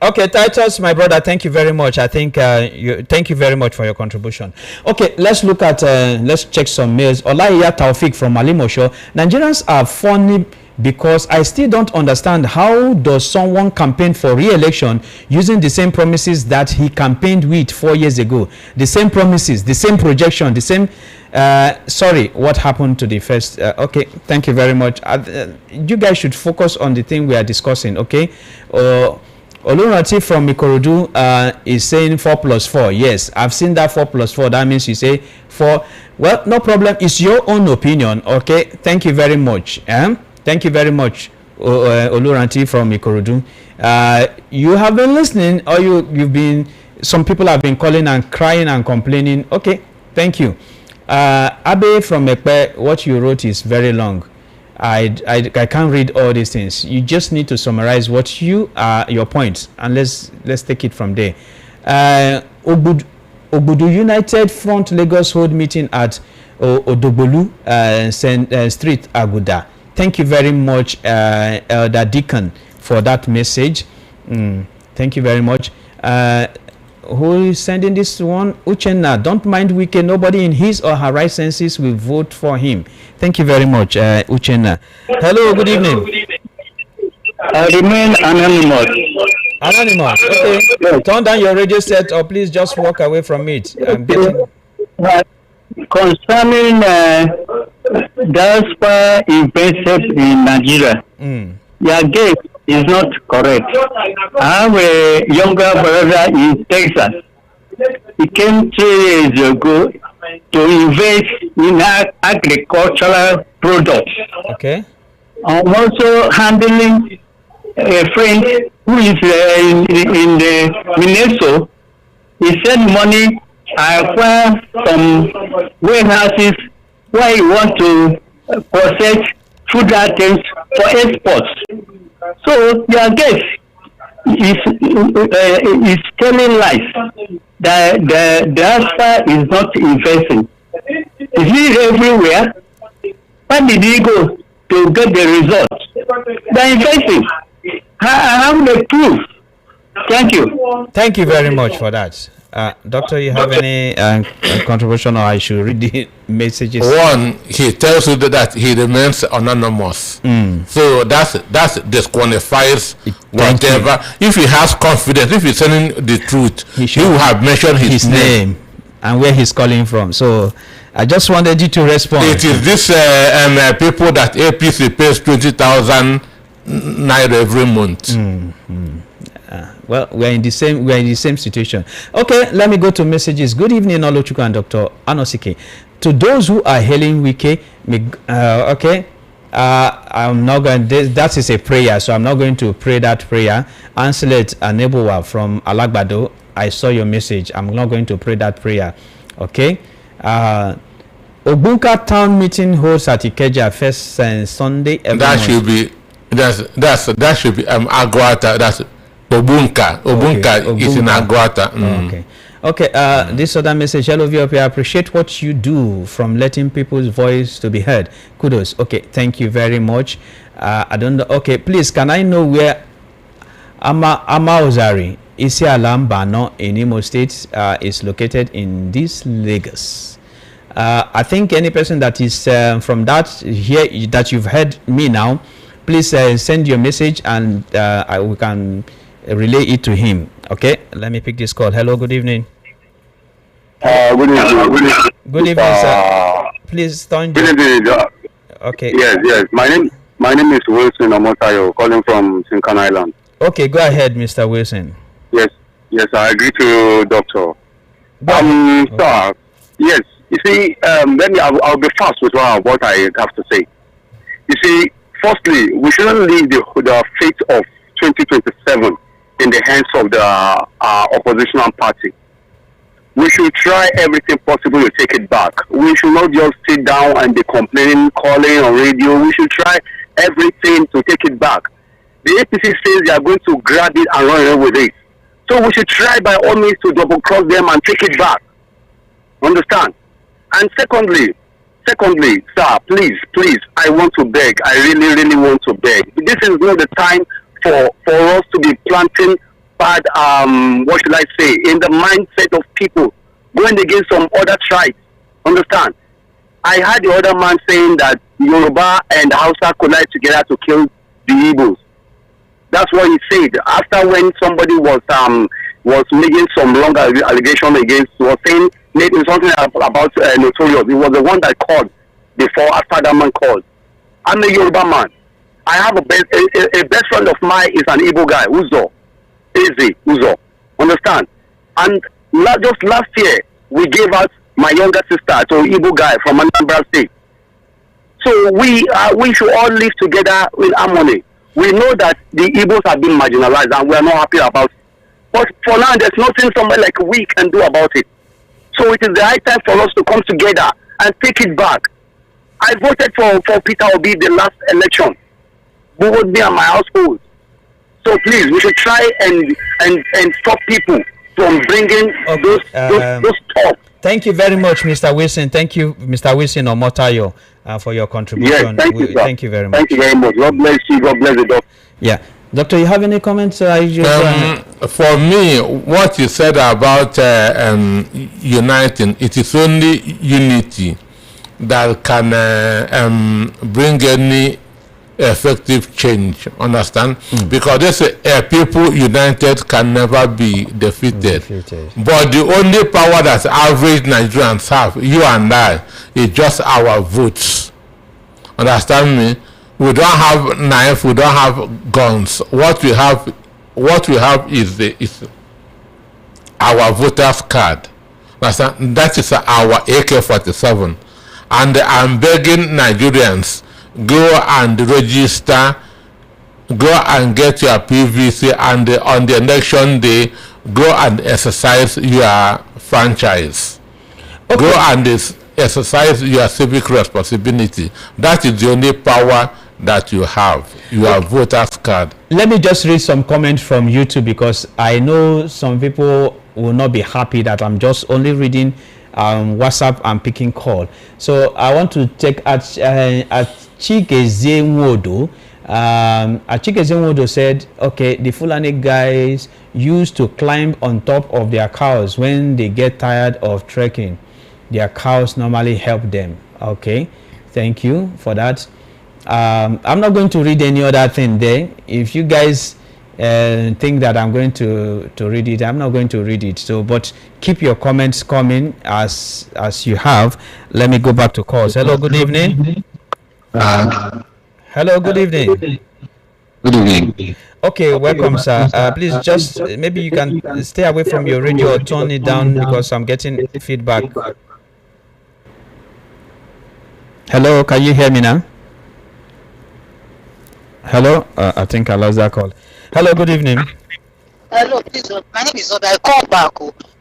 Okay, Titus, my brother, thank you very much. I think thank you very much for your contribution. Okay, let's look at let's check some mails. Olaiya Taufik from Alimosho. Nigerians are funny because I still don't understand how does someone campaign for re-election using the same promises that he campaigned with 4 years ago. The same promises, the same projection, the same sorry, what happened to the first okay, thank you very much. You guys should focus on the thing we are discussing, okay? Olurati from Ikorodu is saying 4+4. Yes, I've seen that 4+4. That means you say 4. Well, no problem. It's your own opinion, okay? Thank you very much. Thank you very much, Olurati from Ikorodu. You have been listening, or you've been, some people have been calling and crying and complaining. Okay, thank you. Abe from Ekpe, what you wrote is very long. I can't read all these things. You just need to summarize what your points, and let's take it from there. Obudu United Front Lagos hold meeting at Odogbolu Street, Aguda. Thank you very much, Elder Deacon, for that message. Thank you very much. Who is sending this one? Uchenna, don't mind Wike. Nobody in his or her right senses will vote for him. Thank you very much, Uchenna. Hello, good evening. I remain anonymous. Anonymous, okay. Yes. Turn down your radio set or please just walk away from it. I'm getting... Concerning diaspora investors in Nigeria, your guess is not correct. I have a younger brother in Texas. He came 3 years ago to invest in agricultural products. Okay. I'm also handling a friend who is in Minnesota. He sent money. I acquire some warehouses where you want to process food items for exports. So your guess is telling lies. The diaspora is not investing. Is he everywhere? Where did he go to get the results? They're investing. I have the proof. Thank you. Thank you very much for that. Doctor, you have any contribution, or I should read the messages? One, he tells you that he remains anonymous. So that disqualifies whatever. If he has confidence, if he's telling the truth, he will have mentioned his name and where he's calling from. So I just wanted you to respond. It is this people that APC pays 20,000 naira every month. Well, we're in the same situation. Okay, let me go to messages. Good evening, Olochukwu and Dr. Anosike. To those who are hailing Wike, okay, I'm not going. That is a prayer, so I'm not going to pray that prayer. Anselet Anebowa from Alagbado, I saw your message. I'm not going to pray that prayer. Okay. Ogbunka town meeting holds at Ikeja first Sunday every month. That should be Agwata. That's Obunka. Obunka is in Agwata. Okay. This other message. Hello, VOP. I appreciate what you do from letting people's voice to be heard. Kudos. Okay, thank you very much. I don't know. Okay, please, can I know where Ama Ozari Isialambano in Imo State is located in this Lagos? I think any person that is from that here that you've heard me now, please send your message and we can relay it to him. Okay, let me pick this call. Hello, good evening. Good evening. Good evening, sir. Please turn. Good evening. Okay. Yes. My name is Wilson Omotayo, calling from Sinkan Island. Okay, go ahead, Mr. Wilson. Yes, I agree to Doctor. Sir, yes. You see, I'll be fast with what I have to say. You see, firstly, we shouldn't leave the fate of 2027 in the hands of the oppositional party. We should try everything possible to take it back. We should not just sit down and be complaining, calling on radio. We should try everything to take it back. The APC says they are going to grab it and run away with it. So we should try by all means to double cross them and take it back. Understand? And secondly, sir, please, I want to beg. I really want to beg. This is not the time for us to be planting bad, what should I say, in the mindset of people going against some other tribes. Understand? I heard the other man saying that Yoruba and Hausa collide together to kill the Igbos. That's what he said. After when somebody was making some long allegation against, was saying maybe something about Notorious. He was the one that called before after that man called. I'm a Yoruba man. I have a best friend of mine is an Igbo guy, Uzo. Uzo. Understand? And just last year, we gave out my younger sister to an Igbo guy from Anambra State. So we should all live together in harmony. We know that the Igbos have been marginalized and we are not happy about it. But for now, there's nothing somebody like we can do about it. So it is the high time for us to come together and take it back. I voted for Peter Obi the last election. Who would be at my household? So please, we should try and stop people from bringing those talks. Thank you very much, Mr. Wilson. Thank you, Mr. Wilson Omotayo, for your contribution. Yes, thank you, sir. Thank you very much. Thank you very much. God bless you. God bless the doctor. Yeah. Doctor, you have any comments? For me, what you said about uniting, it is only unity that can bring any effective change. Understand? Because they say people united can never be defeated. But the only power that average Nigerians have, you and I, is just our votes. Understand me? We don't have knife, we don't have guns. What we have is our voters card. Understand? That is our AK-47. And I'm begging Nigerians, go and register, go and get your PVC, and on the election day, go and exercise your franchise. Okay. Go and exercise your civic responsibility. That is the only power that you have, your voter's card. Let me just read some comments from YouTube, because I know some people will not be happy that I'm just only reading WhatsApp and picking call. So I want to take at Chikeze Nwodo. Chikeze Nwodo said, okay, the Fulani guys used to climb on top of their cows when they get tired of trekking. Their cows normally help them. Okay, thank you for that. I'm not going to read any other thing there. If you guys think that I'm going to read it, I'm not going to read it. So, but keep your comments coming as you have. Let me go back to calls. Hello, good evening. Hello, good evening. Good evening. Okay, welcome, sir. Please just maybe you can stay away from your radio or turn it down because I'm getting feedback. Hello, can you hear me now? Hello, I think I lost that call. Hello, good evening. Hello, please. My name is Obi. I call back.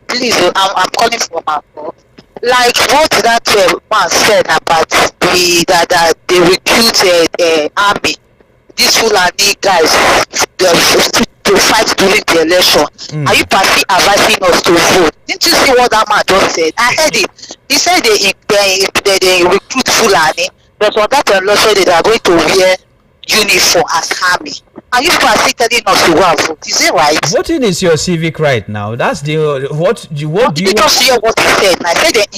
Please, I'm calling from Akko. Like what that man said about that they recruit army. These Fulani guys to fight during the election. Are you partly advising us to vote? Didn't you see what that man just said? I heard it. He said they recruit Fulani, but on that election they are going to wear uniform as army. Are you partly telling us to go and vote? Is it right? Voting is your civic right now. That's the what do you just hear what he said? I said they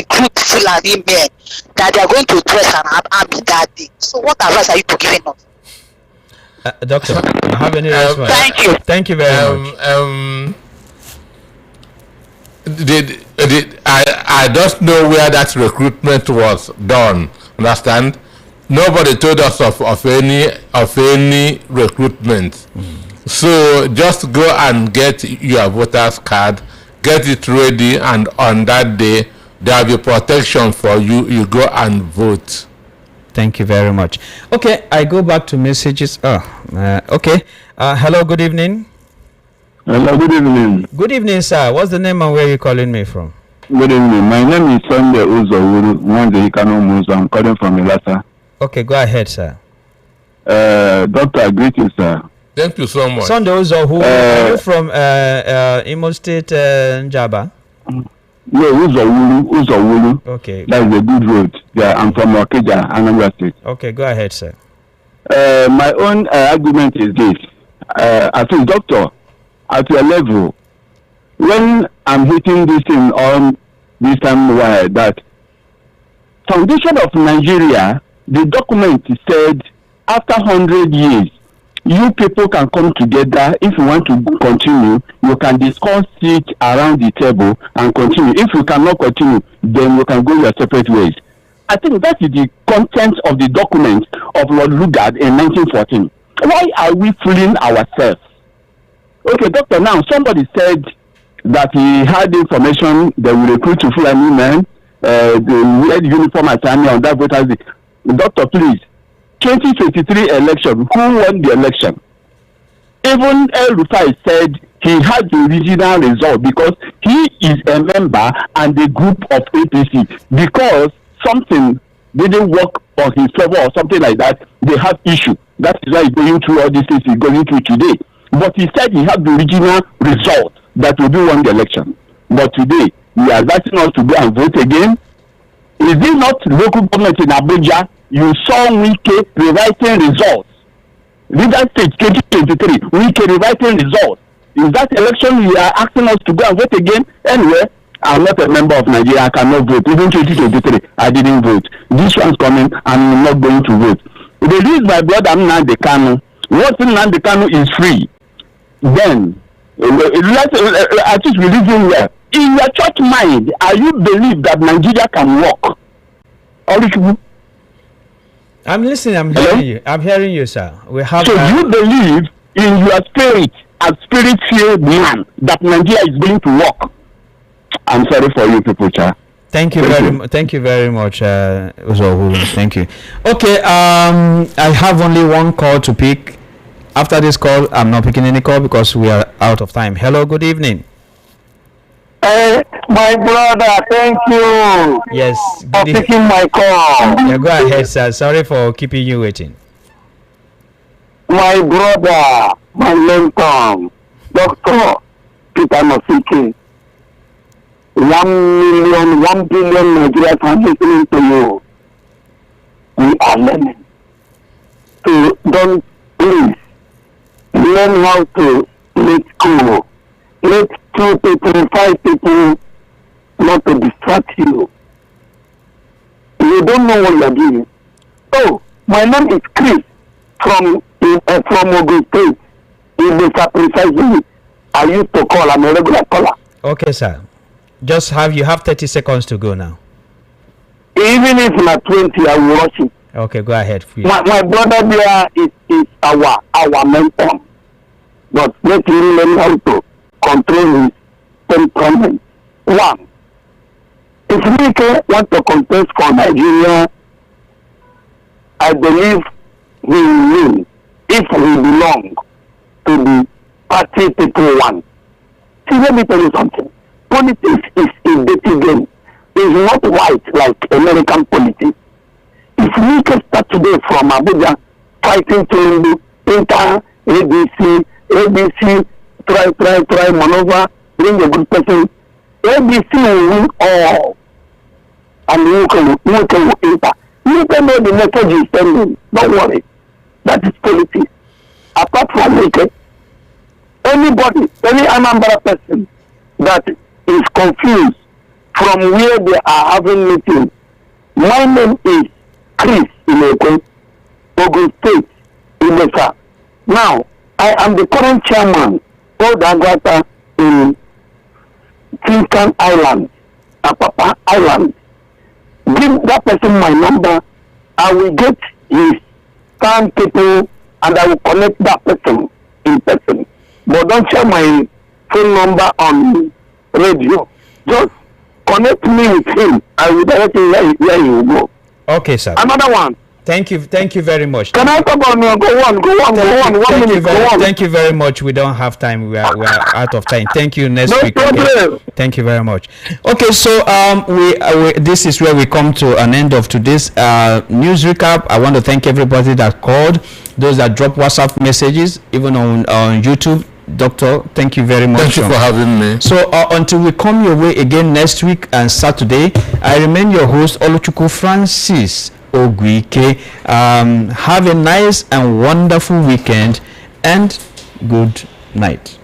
include Fulani men that they are going to dress an army that day. So what advice are you giving us? Doctor, I have any response? Thank you. Thank you very much. I don't know where that recruitment was done. Understand? Nobody told us of any recruitment. So just go and get your voter's card, get it ready, and on that day there will be protection for you. You go and vote. Thank you very much. Okay, I go back to messages. Okay. Hello, good evening. Hello, good evening. Good evening, sir. What's the name and where are you calling me from? Good evening. My name is Sunday Uzowuru, Mwanze Ikano Muzo. I'm calling from Ilasa. Okay, go ahead, sir. Doctor, greetings, sir. Thank you so much. Sunday Uzo, are you from Imo State, Njaba? No, Uzowuru. Okay. That's a good road. Yeah, I'm from Okija, Anambra State. Okay, go ahead, sir. My own argument is this. I think, doctor, at your level, when I'm hitting this thing on this time where that foundation of Nigeria, the document said after 100 years, you people can come together. If you want to continue, you can discuss it around the table and continue. If you cannot continue, then you can go your separate ways. I think that is the content of the document of Lord Lugard in 1914. Why are we fooling ourselves? Okay, doctor, now somebody said that he had information that will recruit to Fulani men, they wear uniform as army on that voters day. Doctor, please, 2023 election, who won the election? Even El Rufai said he had the original result because he is a member and the group of APC. Because something didn't work on his favor or something like that, they have issue. That is why he's going through all these things he's going through today. But he said he had the original result that will be won the election. But today, he are asking us to go and vote again. Is it not local government in Abuja? You saw Wike rewriting results. Leader State 2023, Wike rewriting results. Is that election you are asking us to go and vote again? Anyway, I'm not a member of Nigeria. I cannot vote. Even 2023, I didn't vote. This one's coming, I'm not going to vote. If they use my brother Nnamdi Kanu, what Nnamdi Kanu is free, then at least we live in here. In your church mind, are you believe that Nigeria can work? I'm listening. I'm hearing you. I'm hearing you, sir. We have. So you believe in your spirit, as spirit-filled man, that Nigeria is going to work? I'm sorry for you people, sir. Thank you very much. Thank you very much, Uzo. Thank you. Okay. I have only one call to pick. After this call, I'm not picking any call because we are out of time. Hello. Good evening. My brother, thank you. Yes. For taking my call. Yeah, go ahead, sir. Sorry for keeping you waiting. My brother, my mentor, Dr. Peter Masiki. 1 billion Nigerians are listening to you. We are learning. So don't please learn how to let go. Let 2 people, 5 people not to distract you. You don't know what you're doing. Oh, my name is Chris from Ogun State. In the sacrifice, I used to call. I'm a regular caller. Okay, sir. Just you have 30 seconds to go now. Even if not 20, I will watch it. Okay, go ahead. My brother there is is our mentor. But let him learn how to control his temperament. One, if Wike want to contest for Nigeria, I believe he will win if we belong to the party people want. See, let me tell you something. Politics is a dirty game. It's not white like American politics. If we can start today from Abuja fighting Tinubu, enter ABC, try, maneuver, bring a good person, ABC will win all. And we can enter. You can know the message is sending. Don't worry. That is politics. Apart from Wike, anybody, any Anambra person that is confused from where they are having meetings, my name is Chris Ilekwe, Ogun State, Ilesa. Now, I am the current chairman of Dagwata in Tinkan Island, Apapa Island. Give that person my number. I will get his town people and I will connect that person in person. But don't share my phone number on radio. Just connect me with him. I will direct you where you will go. Okay, sir. Another one. Thank you very much. Can I talk on? Go on. 1 minute. Go on. Thank you very much. We don't have time. We are out of time. Thank you. Next No week. problem. Okay. Thank you very much. Okay, so we this is where we come to an end of today's news recap. I want to thank everybody that called, those that dropped WhatsApp messages, even on YouTube. Doctor, thank you very much. Thank you for having me. So until we come your way again next week and Saturday, I remain your host Oluchukwu Francis Ogwike. Have a nice and wonderful weekend and good night.